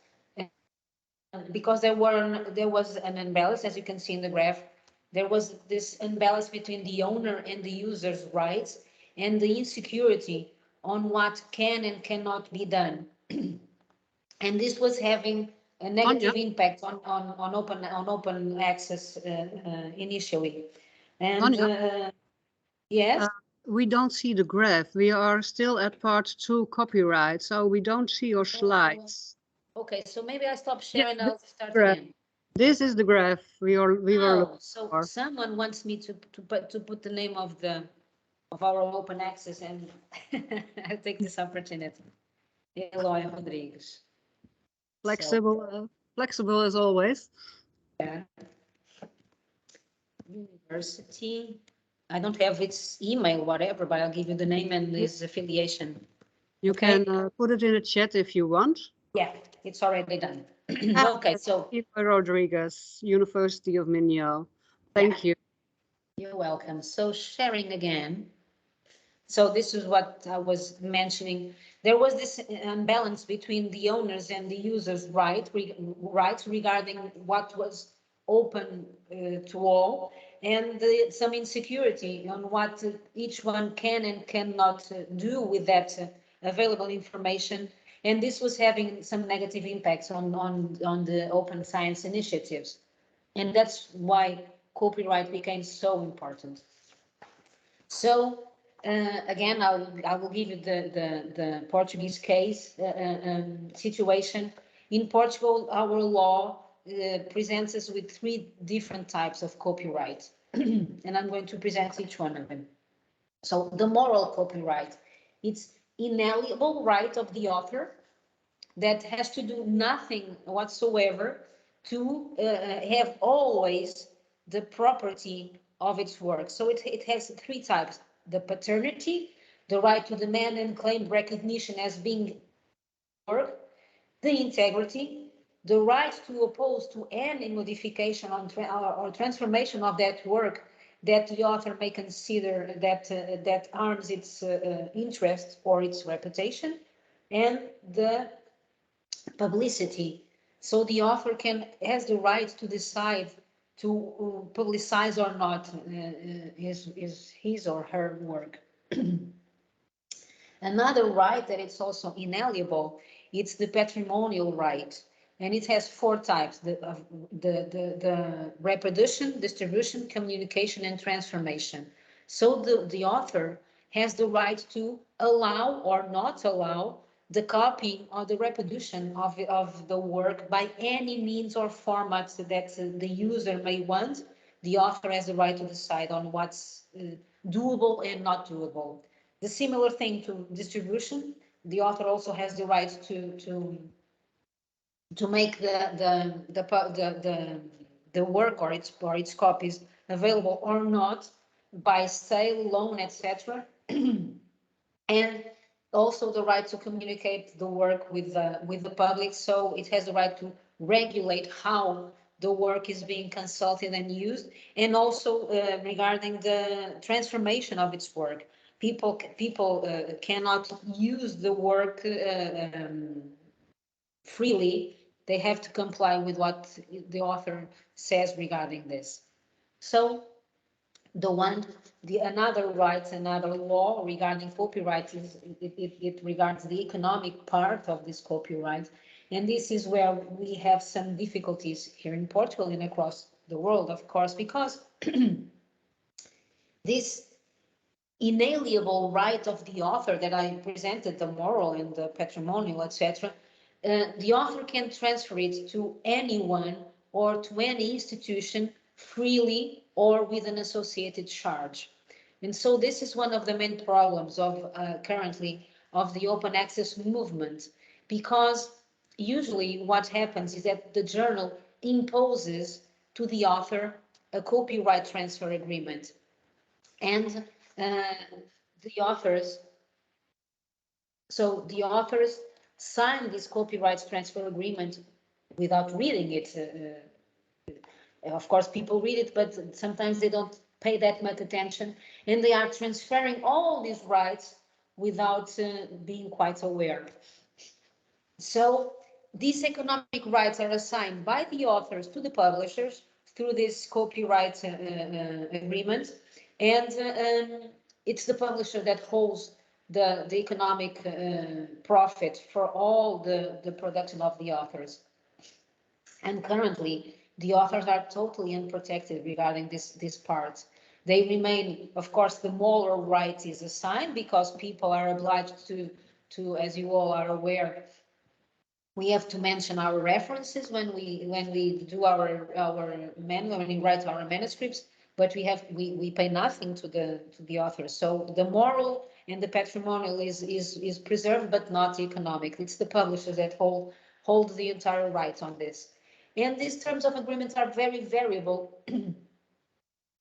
Because there was an imbalance, as you can see in the graph, there was this imbalance between the owner and the user's rights and the insecurity on what can and cannot be done. And this was having a negative impact on open access initially. And yes. We don't see the graph. We are still at part 2 copyright, so we don't see your slides. Okay, so maybe I stop sharing. Yeah, I'll start again. This is the graph we were looking so for. Someone wants me to put the name of our open access, and I'll take this opportunity. Eloy Rodrigues. Flexible, flexible as always. Yeah. University. I don't have its email, whatever, but I'll give you the name and his affiliation. You can put it in the chat if you want. Yeah, it's already done. Okay, so Eloy Rodrigues, University of Minho. Thank you. You're welcome. So sharing again. So this is what I was mentioning. There was this imbalance between the owners and the users' rights regarding what was open to all, and some insecurity on what each one can and cannot do with that available information. And this was having some negative impacts on the open science initiatives. And that's why copyright became so important. So again, I will give you the Portuguese case situation. In Portugal, our law presents us with three different types of copyright, and I'm going to present each one of them. So the moral copyright, it's inalienable right of the author that has to do nothing whatsoever to have always the property of its work. So it has three types: the paternity, the right to demand and claim recognition as being work, the integrity, the right to oppose to any modification or transformation of that work that the author may consider that harms its interest or its reputation, and the publicity. So the author has the right to decide to publicize or not his or her work. Another right that it's also inalienable, it's the patrimonial right. And it has four types: the reproduction, distribution, communication, and transformation. So the author has the right to allow or not allow the copying or the reproduction of the work by any means or formats that the user may want. The author has the right to decide on what's doable and not doable. The similar thing to distribution, the author also has the right to make the work or its copies available or not by sale, loan, etc. And also the right to communicate the work with the public. So it has the right to regulate how the work is being consulted and used, and also regarding the transformation of its work. People cannot use the work freely. They have to comply with what the author says regarding this. So another right, another law regarding copyright is it regards the economic part of this copyright. And this is where we have some difficulties here in Portugal and across the world, of course, because this inalienable right of the author that I presented, the moral and the patrimonial, etc., the author can transfer it to anyone or to any institution freely or with an associated charge. And so this is one of the main problems of currently of the open access movement, because usually what happens is that the journal imposes to the author a copyright transfer agreement, and uh, the authors the authors sign this copyright transfer agreement without reading it. Of course, people read it, but sometimes they don't pay that much attention, and they are transferring all these rights without being quite aware. So these economic rights are assigned by the authors to the publishers through this copyright agreement, and it's the publisher that holds the economic profit for all the production of the authors. And currently, the authors are totally unprotected regarding this part. They remain, of course, the moral right is assigned because people are obliged to, as you all are aware, we have to mention our references when we do our manual, when we write our manuscripts, but we pay nothing to the author. So the moral and the patrimonial is preserved, but not economic. It's the publishers that hold the entire rights on this. And these terms of agreements are very variable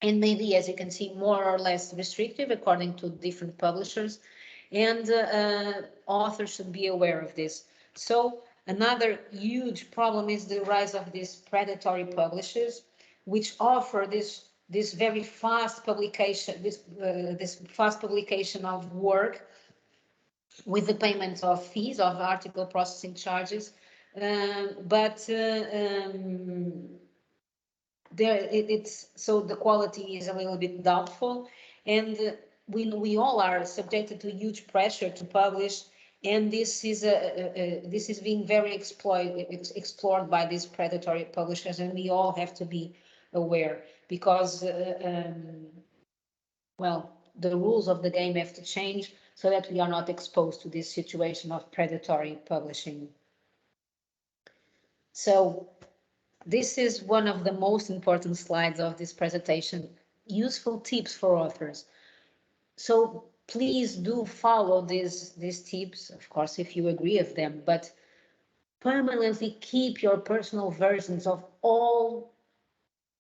and maybe, as you can see, more or less restrictive according to different publishers, and authors should be aware of this. So another huge problem is the rise of these predatory publishers, which offer this this very fast publication, this fast publication of work with the payment of fees of article processing charges, but it's so the quality is a little bit doubtful, and we all are subjected to huge pressure to publish, and this is being very explored by these predatory publishers, and we all have to be aware, because well, the rules of the game have to change so that we are not exposed to this situation of predatory publishing. So this is one of the most important slides of this presentation, useful tips for authors. So please do follow these tips, of course, if you agree with them, but permanently keep your personal versions of all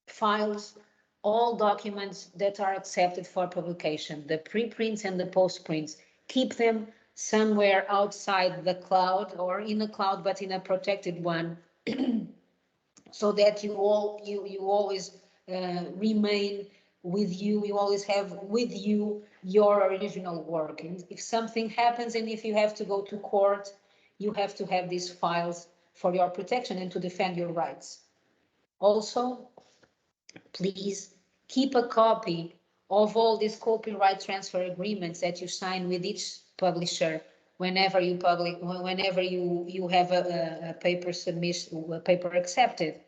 files, all documents that are accepted for publication, the preprints and the postprints. Keep them somewhere outside the cloud, or in a cloud, but in a protected one, so that you always remain with you. You always have with you your original work. And if something happens, and if you have to go to court, you have to have these files for your protection and to defend your rights. Also, please keep a copy of all these copyright transfer agreements that you sign with each publisher whenever you have a paper submission, a paper accepted.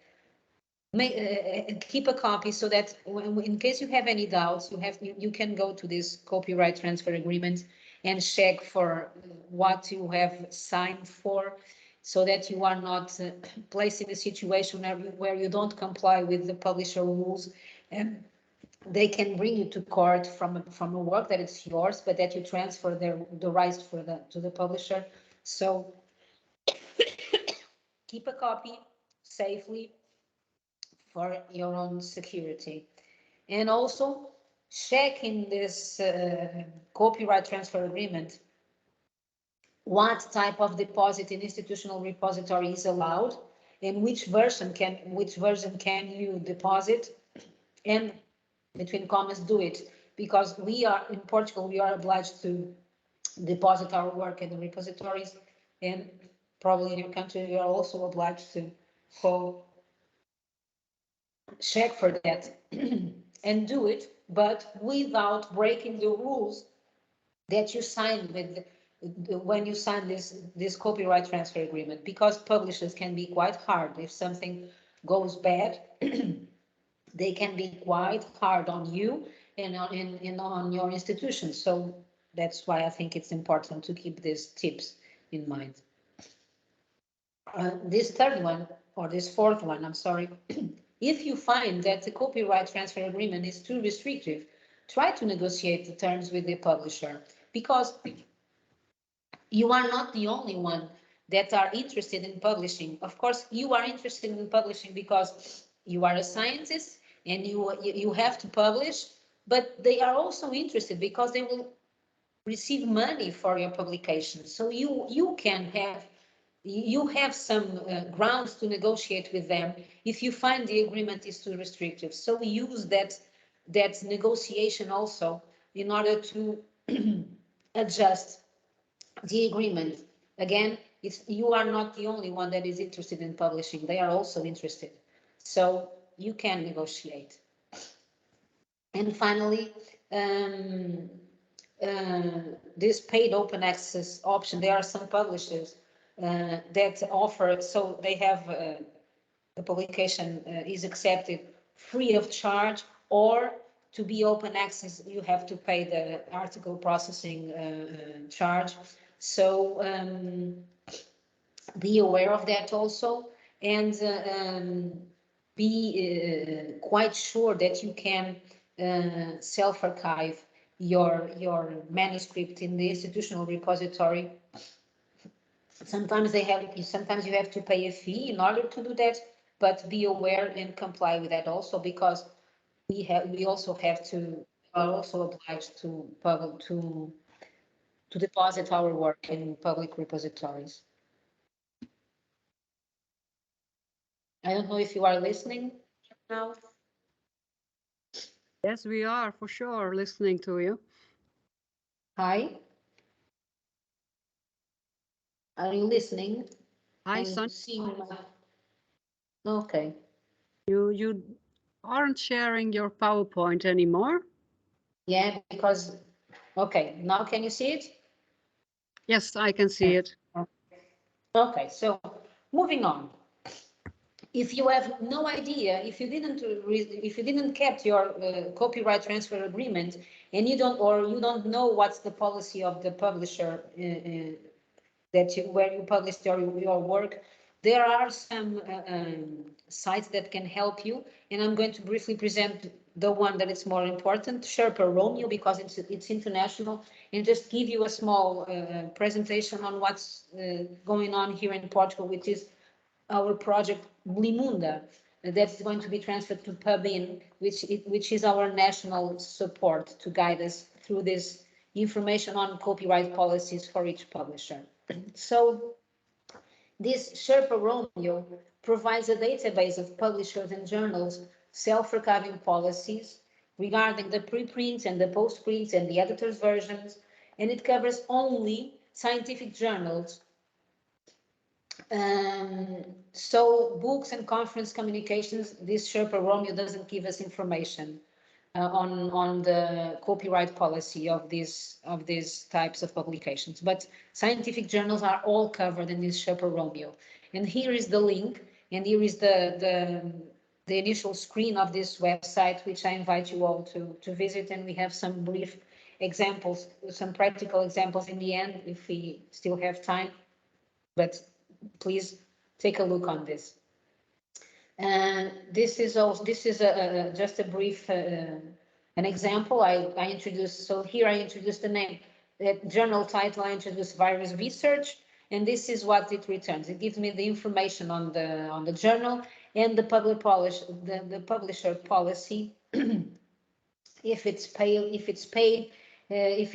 Keep a copy so that in case you have any doubts, you can go to this copyright transfer agreement and check for what you have signed for, so that you are not placed in a situation where you don't comply with the publisher rules, and they can bring you to court from a work that is yours, but that you transfer the rights to the publisher. So keep a copy safely for your own security. And also check in this copyright transfer agreement what type of deposit in institutional repository is allowed, and which version can you deposit, and between commas, do it, because we are in Portugal, we are obliged to deposit our work in the repositories, and probably in your country you are also obliged to. So check for that and do it, but without breaking the rules that you signed with when you sign this copyright transfer agreement, because publishers can be quite hard. If something goes bad, they can be quite hard on you and on your institution. So that's why I think it's important to keep these tips in mind. This third one, or this fourth one, I'm sorry. If you find that the copyright transfer agreement is too restrictive, try to negotiate the terms with the publisher, because you are not the only one that are interested in publishing. Of course, you are interested in publishing because you are a scientist and you have to publish, but they are also interested because they will receive money for your publication. So you have some grounds to negotiate with them if you find the agreement is too restrictive. So we use that negotiation also in order to adjust the agreement. Again, you are not the only one that is interested in publishing. They are also interested. So you can negotiate. And finally, this paid open access option, there are some publishers that offer, so they have the publication is accepted free of charge, or to be open access, you have to pay the article processing charge. So be aware of that also, and be quite sure that you can self-archive your manuscript in the institutional repository. Sometimes you have to pay a fee in order to do that, but be aware and comply with that also, because we are also obliged to deposit our work in public repositories. I don't know if you are listening now. Yes, we are for sure listening to you. Hi, are you listening Hi, and Son. seeing my... Okay. You aren't sharing your PowerPoint anymore? Yeah, because... Okay, now can you see it? Yes, I can see it. Okay, so moving on. If you have no idea, if you didn't kept your copyright transfer agreement, and you don't know what's the policy of the publisher where you published your work, there are some sites that can help you, and I'm going to briefly present the one that is more important, Sherpa Romeo, because it's international, and just give you a small presentation on what's going on here in Portugal, which is our project Blimunda, that's going to be transferred to Pubin, which is our national support to guide us through this information on copyright policies for each publisher. So this Sherpa Romeo provides a database of publishers and journals self-archiving policies regarding the preprints and the postprints and the editor's versions, and it covers only scientific journals. So books and conference communications, this Sherpa Romeo doesn't give us information on the copyright policy of these types of publications. But scientific journals are all covered in this Sherpa Romeo. And here is the link, and here is the initial screen of this website, which I invite you all to visit. And we have some brief examples, some practical examples in the end, if we still have time. But please take a look on this. And this is just a brief an example. I introduced, so here I introduced the name, the journal title. I introduced virus research, and this is what it returns. It gives me the information on the journal and the the publisher policy, if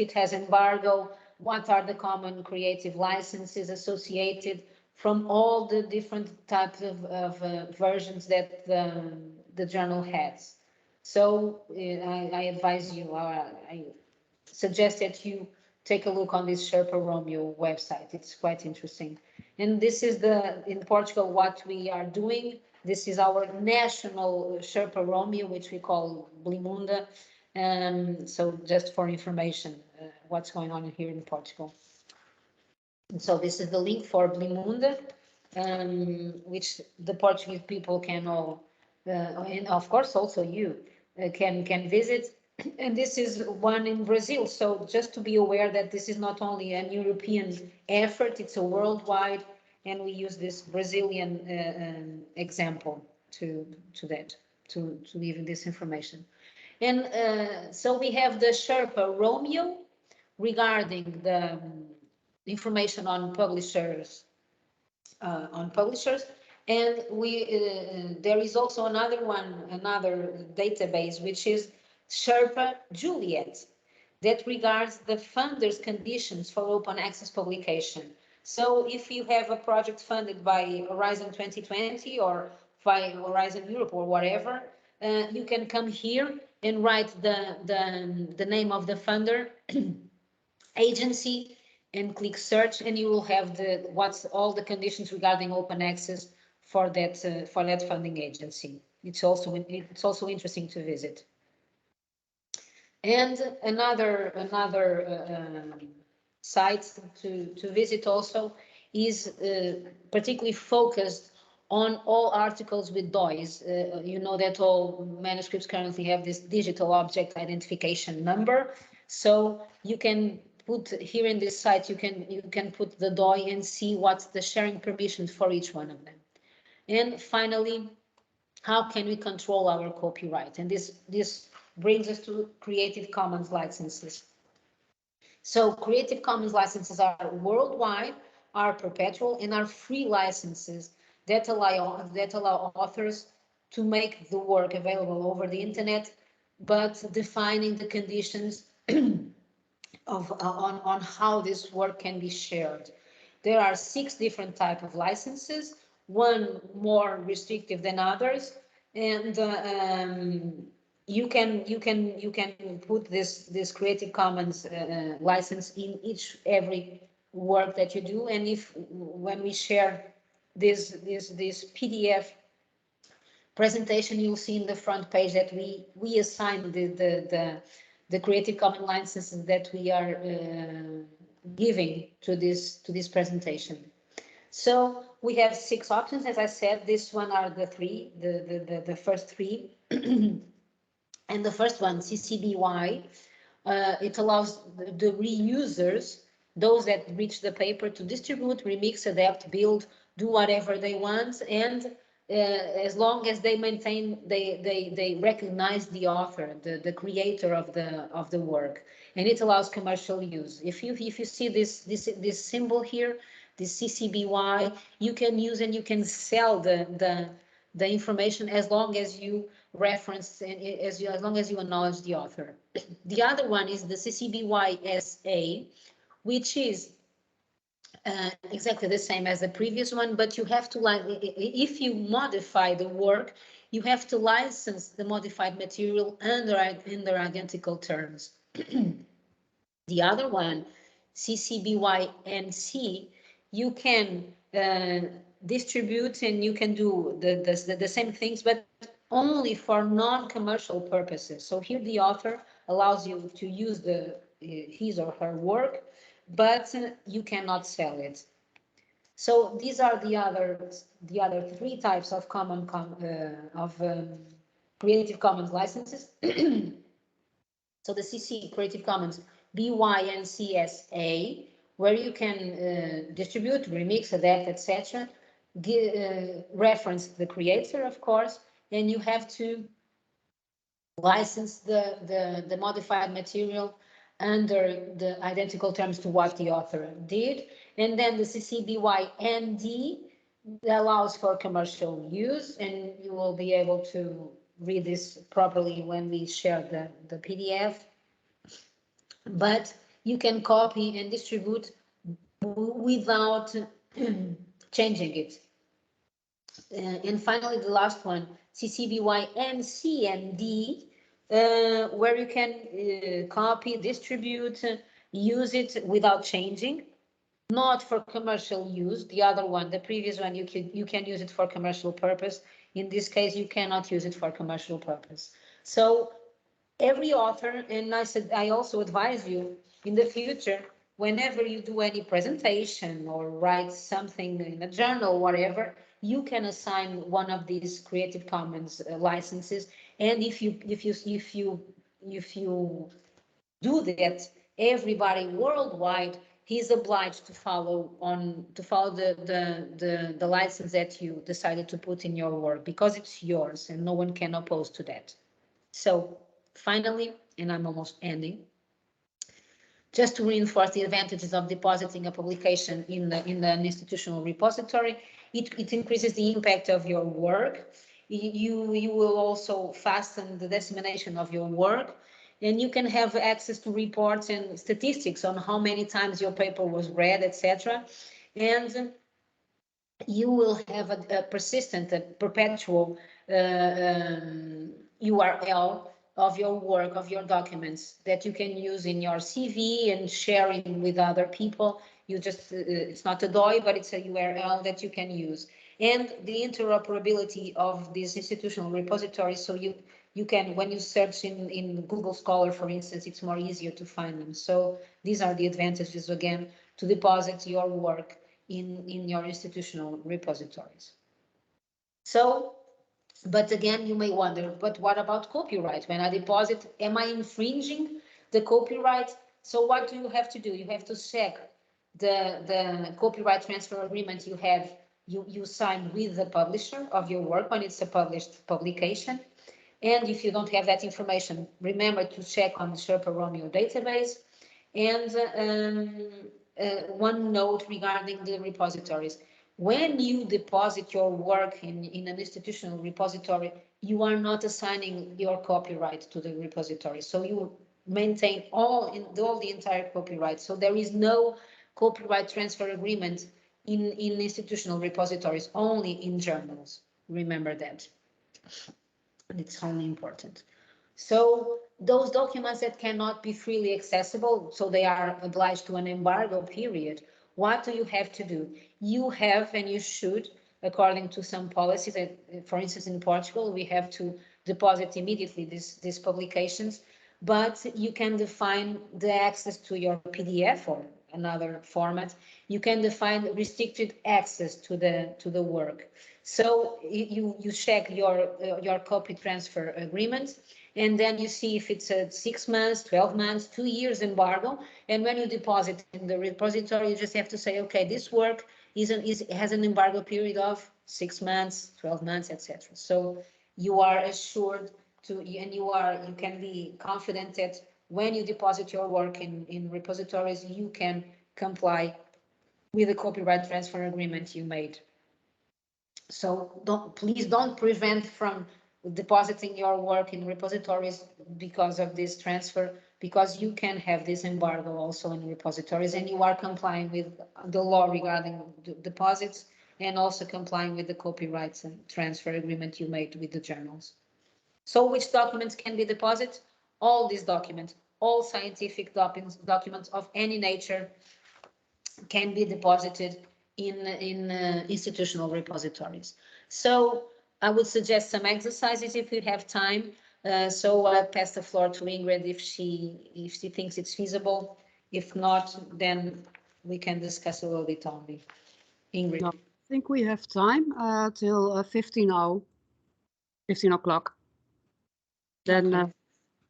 it has embargo, what are the common creative licenses associated from all the different types of versions that the journal has. So I advise you, I suggest that you take a look on this Sherpa Romeo website. It's quite interesting. And this is in Portugal, what we are doing. This is our national Sherpa Romeo, which we call Blimunda. So just for information, what's going on here in Portugal. And so this is the link for Blimunda, which the Portuguese people can all, and of course also you can visit. And this is one in Brazil. So just to be aware that this is not only an European effort, it's a worldwide, and we use this Brazilian example to give you this information. And so we have the Sherpa Romeo regarding the information on publishers, and there is also another database, which is Sherpa Juliet, that regards the funders' conditions for open access publication. So if you have a project funded by Horizon 2020 or by Horizon Europe or whatever, you can come here and write the name of the funder agency and click search, and you will have what's all the conditions regarding open access for that funding agency. It's also interesting to visit. And another site to visit also is particularly focused on all articles with DOIs. You know that all manuscripts currently have this digital object identification number. So you can put here in this site, you can put the DOI and see what's the sharing permissions for each one of them. And finally, how can we control our copyright? And this brings us to Creative Commons licenses. So Creative Commons licenses are worldwide, are perpetual, and are free licenses that allow authors to make the work available over the internet, but defining the conditions on how this work can be shared. There are 6 different types of licenses, one more restrictive than others, and you can put this Creative Commons license in every work that you do, and if when we share this PDF presentation, you'll see in the front page that we assign the Creative Commons licenses that we are giving to this presentation. So we have 6 options, as I said. This one are the first 3. And the first one, CC BY, it allows the reusers, those that reach the paper, to distribute, remix, adapt, build, do whatever they want, and as long as they maintain, they recognize the author, the creator of the work, and it allows commercial use. If you see this symbol here, this CCBY, you can use and you can sell the information as long as you reference and as long as you acknowledge the author. The other one is the CCBY-SA, which is exactly the same as the previous one, but you have to, if you modify the work, you have to license the modified material under identical terms. The other one, CCBY-NC, you can distribute and you can do the same things, but only for non-commercial purposes. So here the author allows you to use his or her work, but you cannot sell it. So these are the other 3 types of Creative Commons licenses. So the CC, Creative Commons BY and CSA, where you can distribute, remix, adapt, etc. Reference the creator, of course, and you have to license the modified material under the identical terms to what the author did. And then the CC BY ND allows for commercial use, and you will be able to read this properly when we share the PDF. But you can copy and distribute without changing it. And finally, the last one, CCBY and CND, where you can copy, distribute, use it without changing, not for commercial use. The other one, the previous one, you can use it for commercial purpose. In this case, you cannot use it for commercial purpose. So every author, and I also advise you in the future, whenever you do any presentation or write something in a journal, whatever, you can assign one of these Creative Commons licenses. And if you do that, everybody worldwide is obliged to follow the license that you decided to put in your work, because it's yours and no one can oppose to that. So finally, and I'm almost ending, just to reinforce the advantages of depositing a publication in an institutional repository, it increases the impact of your work. You will also fasten the dissemination of your work, and you can have access to reports and statistics on how many times your paper was read, etc. And you will have a persistent, a perpetual URL of your work, of your documents, that you can use in your CV and sharing with other people. You just, it's not a DOI, but it's a URL that you can use. And the interoperability of these institutional repositories, so you can, when you search in Google Scholar, for instance, it's more easier to find them. So these are the advantages, again, to deposit your work in your institutional repositories. So, but again, you may wonder, but what about copyright? When I deposit, am I infringing the copyright? So what do you have to do? You have to check the copyright transfer agreement you sign with the publisher of your work when it's a published publication. And if you don't have that information, remember to check on the Sherpa Romeo database. And one note regarding the repositories. When you deposit your work in an institutional repository, you are not assigning your copyright to the repository. So you maintain all the entire copyright. So there is no copyright transfer agreement in institutional repositories, only in journals. Remember that. It's only important. So those documents that cannot be freely accessible, so they are obliged to an embargo period, what do you have to do? You have, and you should, according to some policies, that, for instance, in Portugal, we have to deposit immediately these publications, but you can define the access to your PDF or another format. You can define restricted access to the work. So you check your copy transfer agreement, and then you see if it's a 6 months, 12 months, 2 years embargo. And when you deposit in the repository, you just have to say, okay, this work has an embargo period of 6 months, 12 months, etc. So you are assured to, and you can be confident that when you deposit your work in repositories, you can comply with the copyright transfer agreement you made. So please don't prevent from depositing your work in repositories because of this transfer, because you can have this embargo also in repositories, and you are complying with the law regarding deposits, and also complying with the copyrights and transfer agreement you made with the journals. So which documents can be deposited? All these documents, all scientific documents of any nature can be deposited in institutional repositories. So I would suggest some exercises if you have time. So I'll pass the floor to Ingrid if she thinks it's feasible. If not, then we can discuss a little bit only. Ingrid. No, I think we have time till 15 o'clock. Then,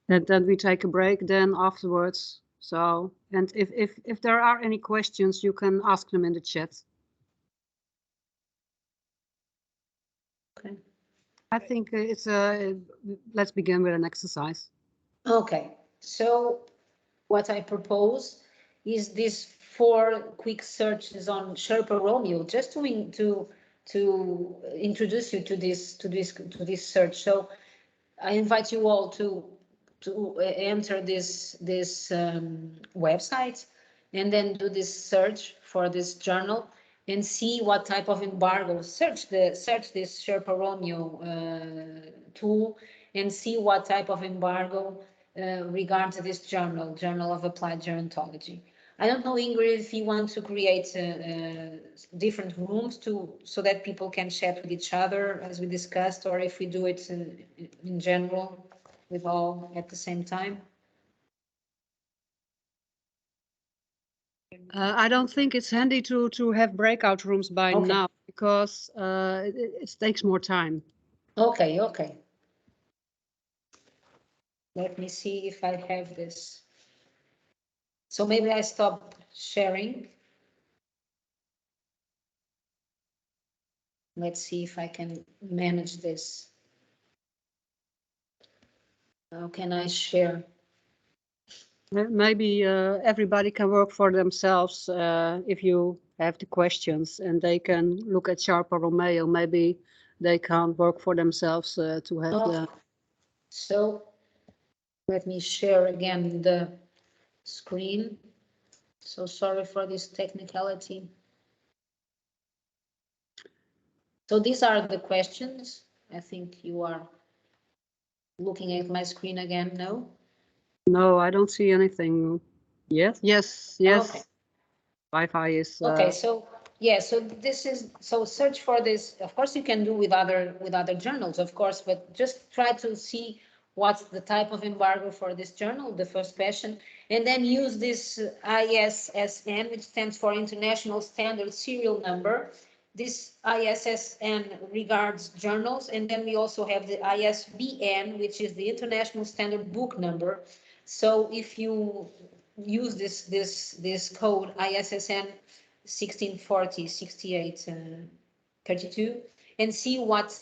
Okay. then we take a break. Then afterwards. So, and if there are any questions, you can ask them in the chat. Okay. I think it's let's begin with an exercise. Okay. So what I propose is these 4 quick searches on Sherpa Romeo, just to introduce you to this search. So I invite you all to enter this website, and then do this search for this journal, and see what type of embargo. Search this Sherpa Romeo tool, and see what type of embargo regards this Journal of Applied Gerontology. I don't know, Ingrid, if you want to create different rooms so that people can chat with each other as we discussed, or if we do it in general with all at the same time. I don't think it's handy to have breakout rooms by now, because it takes more time. Okay. Let me see if I have this. So maybe I stop sharing. Let's see if I can manage this. How can I share? Maybe everybody can work for themselves if you have the questions, and they can look at Sherpa Romeo. Maybe they can work for themselves to have the. So let me share again the screen. So sorry for this technicality. So these are the questions. I think you are looking at my screen again, no? No, I don't see anything. Yes. Okay. Wi-Fi is. Okay, so yeah, so this is, so search for this. Of course, you can do with other journals, of course, but just try to see what's the type of embargo for this journal, the first question, and then use this ISSN, which stands for International Standard Serial Number. This ISSN regards journals, and then we also have the ISBN, which is the International Standard Book Number. So if you use this code ISSN 1640 68 32, and see what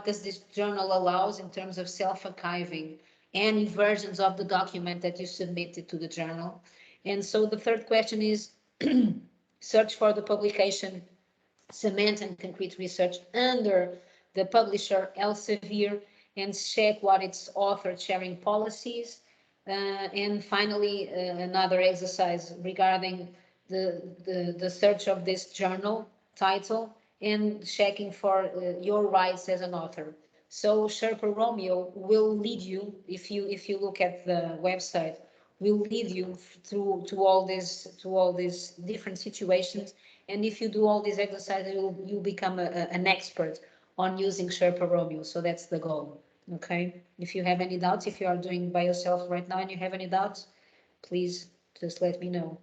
does this journal allows in terms of self-archiving any versions of the document that you submitted to the journal. And so the third question is search for the publication Cement and Concrete Research under the publisher Elsevier, and check what its author sharing policies. And finally, another exercise regarding the search of this journal title, and checking for your rights as an author. So Sherpa Romeo will lead you, if you look at the website, will lead you through to all these different situations. And if you do all these exercises, you'll become an expert on using Sherpa Romeo. So that's the goal. Okay. If you have any doubts, if you are doing by yourself right now and you have any doubts, please just let me know.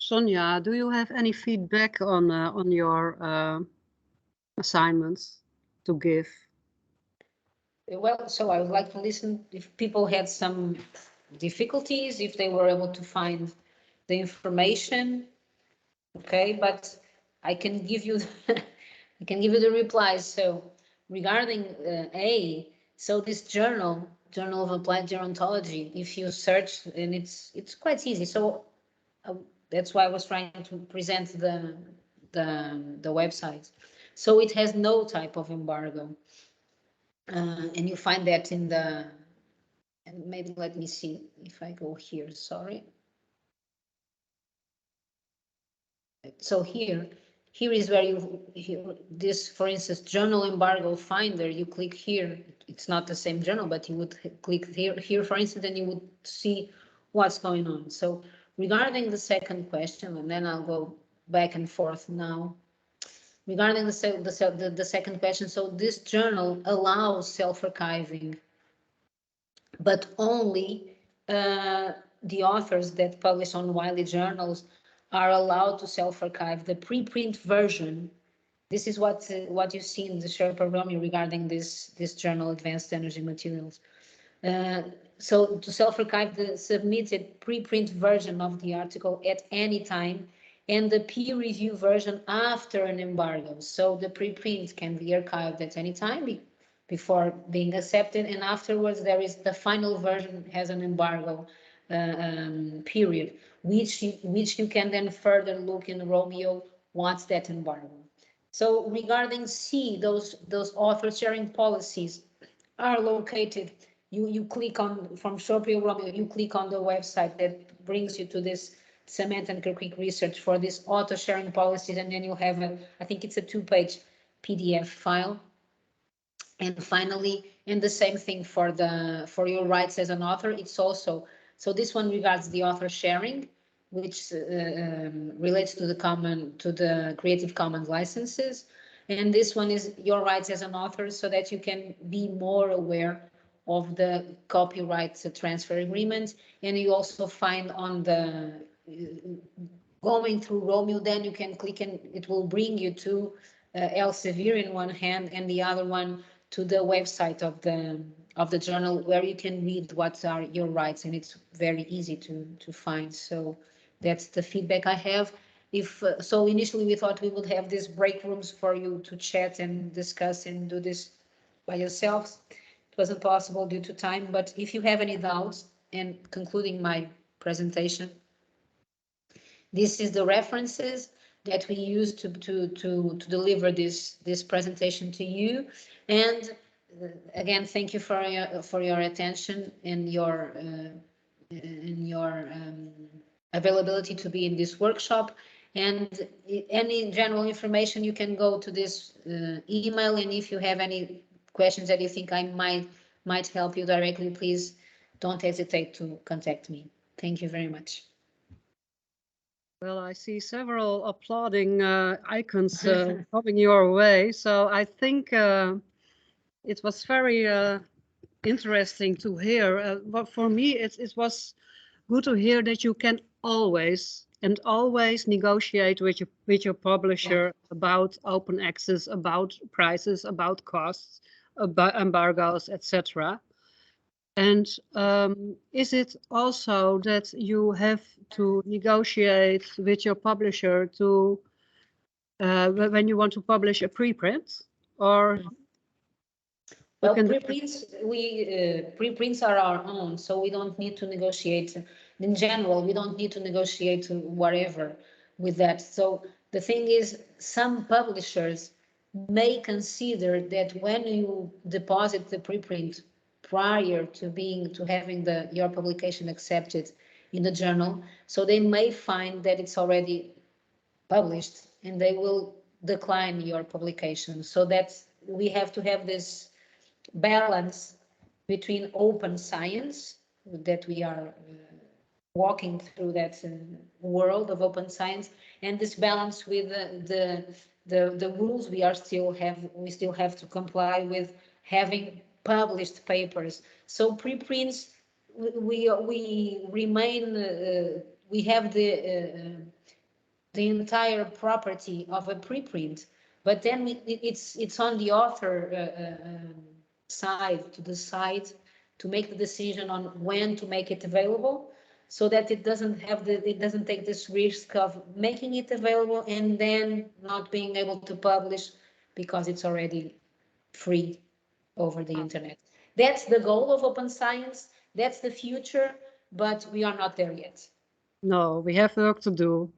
Sonia, do you have any feedback on your assignments to give? Well, so I would like to listen if people had some difficulties, if they were able to find the information. Okay, but I can give you I can give you the replies. So regarding A, so this Journal of Applied Gerontology, if you search, and it's quite easy. So uh, that's why I was trying to present the website. So it has no type of embargo, and you find that in the, and maybe let me see if I go here. Sorry. So here is where this, for instance, journal embargo finder, you click here. It's not the same journal, but you would click here, for instance, and you would see what's going on. So regarding the second question, and then I'll go back and forth now. Regarding the second question, so this journal allows self-archiving, but only the authors that publish on Wiley journals are allowed to self-archive the preprint version. This is what you see in the share program regarding this journal, Advanced Energy Materials. Uh, so to self-archive the submitted preprint version of the article at any time, and the peer review version after an embargo. So the preprint can be archived at any time before being accepted, and afterwards there is the final version has an embargo period, which you can then further look in Romeo, what's that embargo. So regarding C, those author sharing policies are located. You click on from Shopio Romeo, you click on the website that brings you to this Samantha and Kirkwick research for this auto sharing policies, and then you have I think it's a 2-page PDF file. And finally, and the same thing for your rights as an author, it's also, so this one regards the author sharing, which relates to the Creative Commons licenses. And this one is your rights as an author, so that you can be more aware of the copyright transfer agreement. And you also find on the going through Romeo, then you can click and it will bring you to Elsevier in one hand, and the other one to the website of the journal, where you can read what are your rights, and it's very easy to find. So that's the feedback I have. If so, initially we thought we would have these break rooms for you to chat and discuss and do this by yourselves. It wasn't possible due to time, but if you have any doubts, and concluding my presentation, this is the references that we use to deliver this presentation to you. And again, thank you for your attention and your availability to be in this workshop. And any general information, you can go to this email. And if you have any questions that you think I might help you directly, please don't hesitate to contact me. Thank you very much. Well, I see several applauding icons coming your way. So I think it was very interesting to hear. But for me, it was good to hear that you can always negotiate with your publisher about open access, about prices, about costs, about embargoes, etc. And is it also that you have to negotiate with your publisher to when you want to publish a preprint, or well, preprints are our own, so we don't need to negotiate. In general, we don't need to negotiate whatever with that. So the thing is, some publishers may consider that when you deposit the preprint prior to having your publication accepted in the journal, so they may find that it's already published and they will decline your publication. So that's, we have to have this balance between open science, that we are walking through that world of open science, and this balance with the rules we still have to comply with, having published papers. So preprints, we remain we have the entire property of a preprint, but then it's on the author side to decide to make the decision on when to make it available, so that it doesn't take this risk of making it available and then not being able to publish because it's already free over the internet. That's the goal of open science. That's the future, but we are not there yet. No, we have work to do.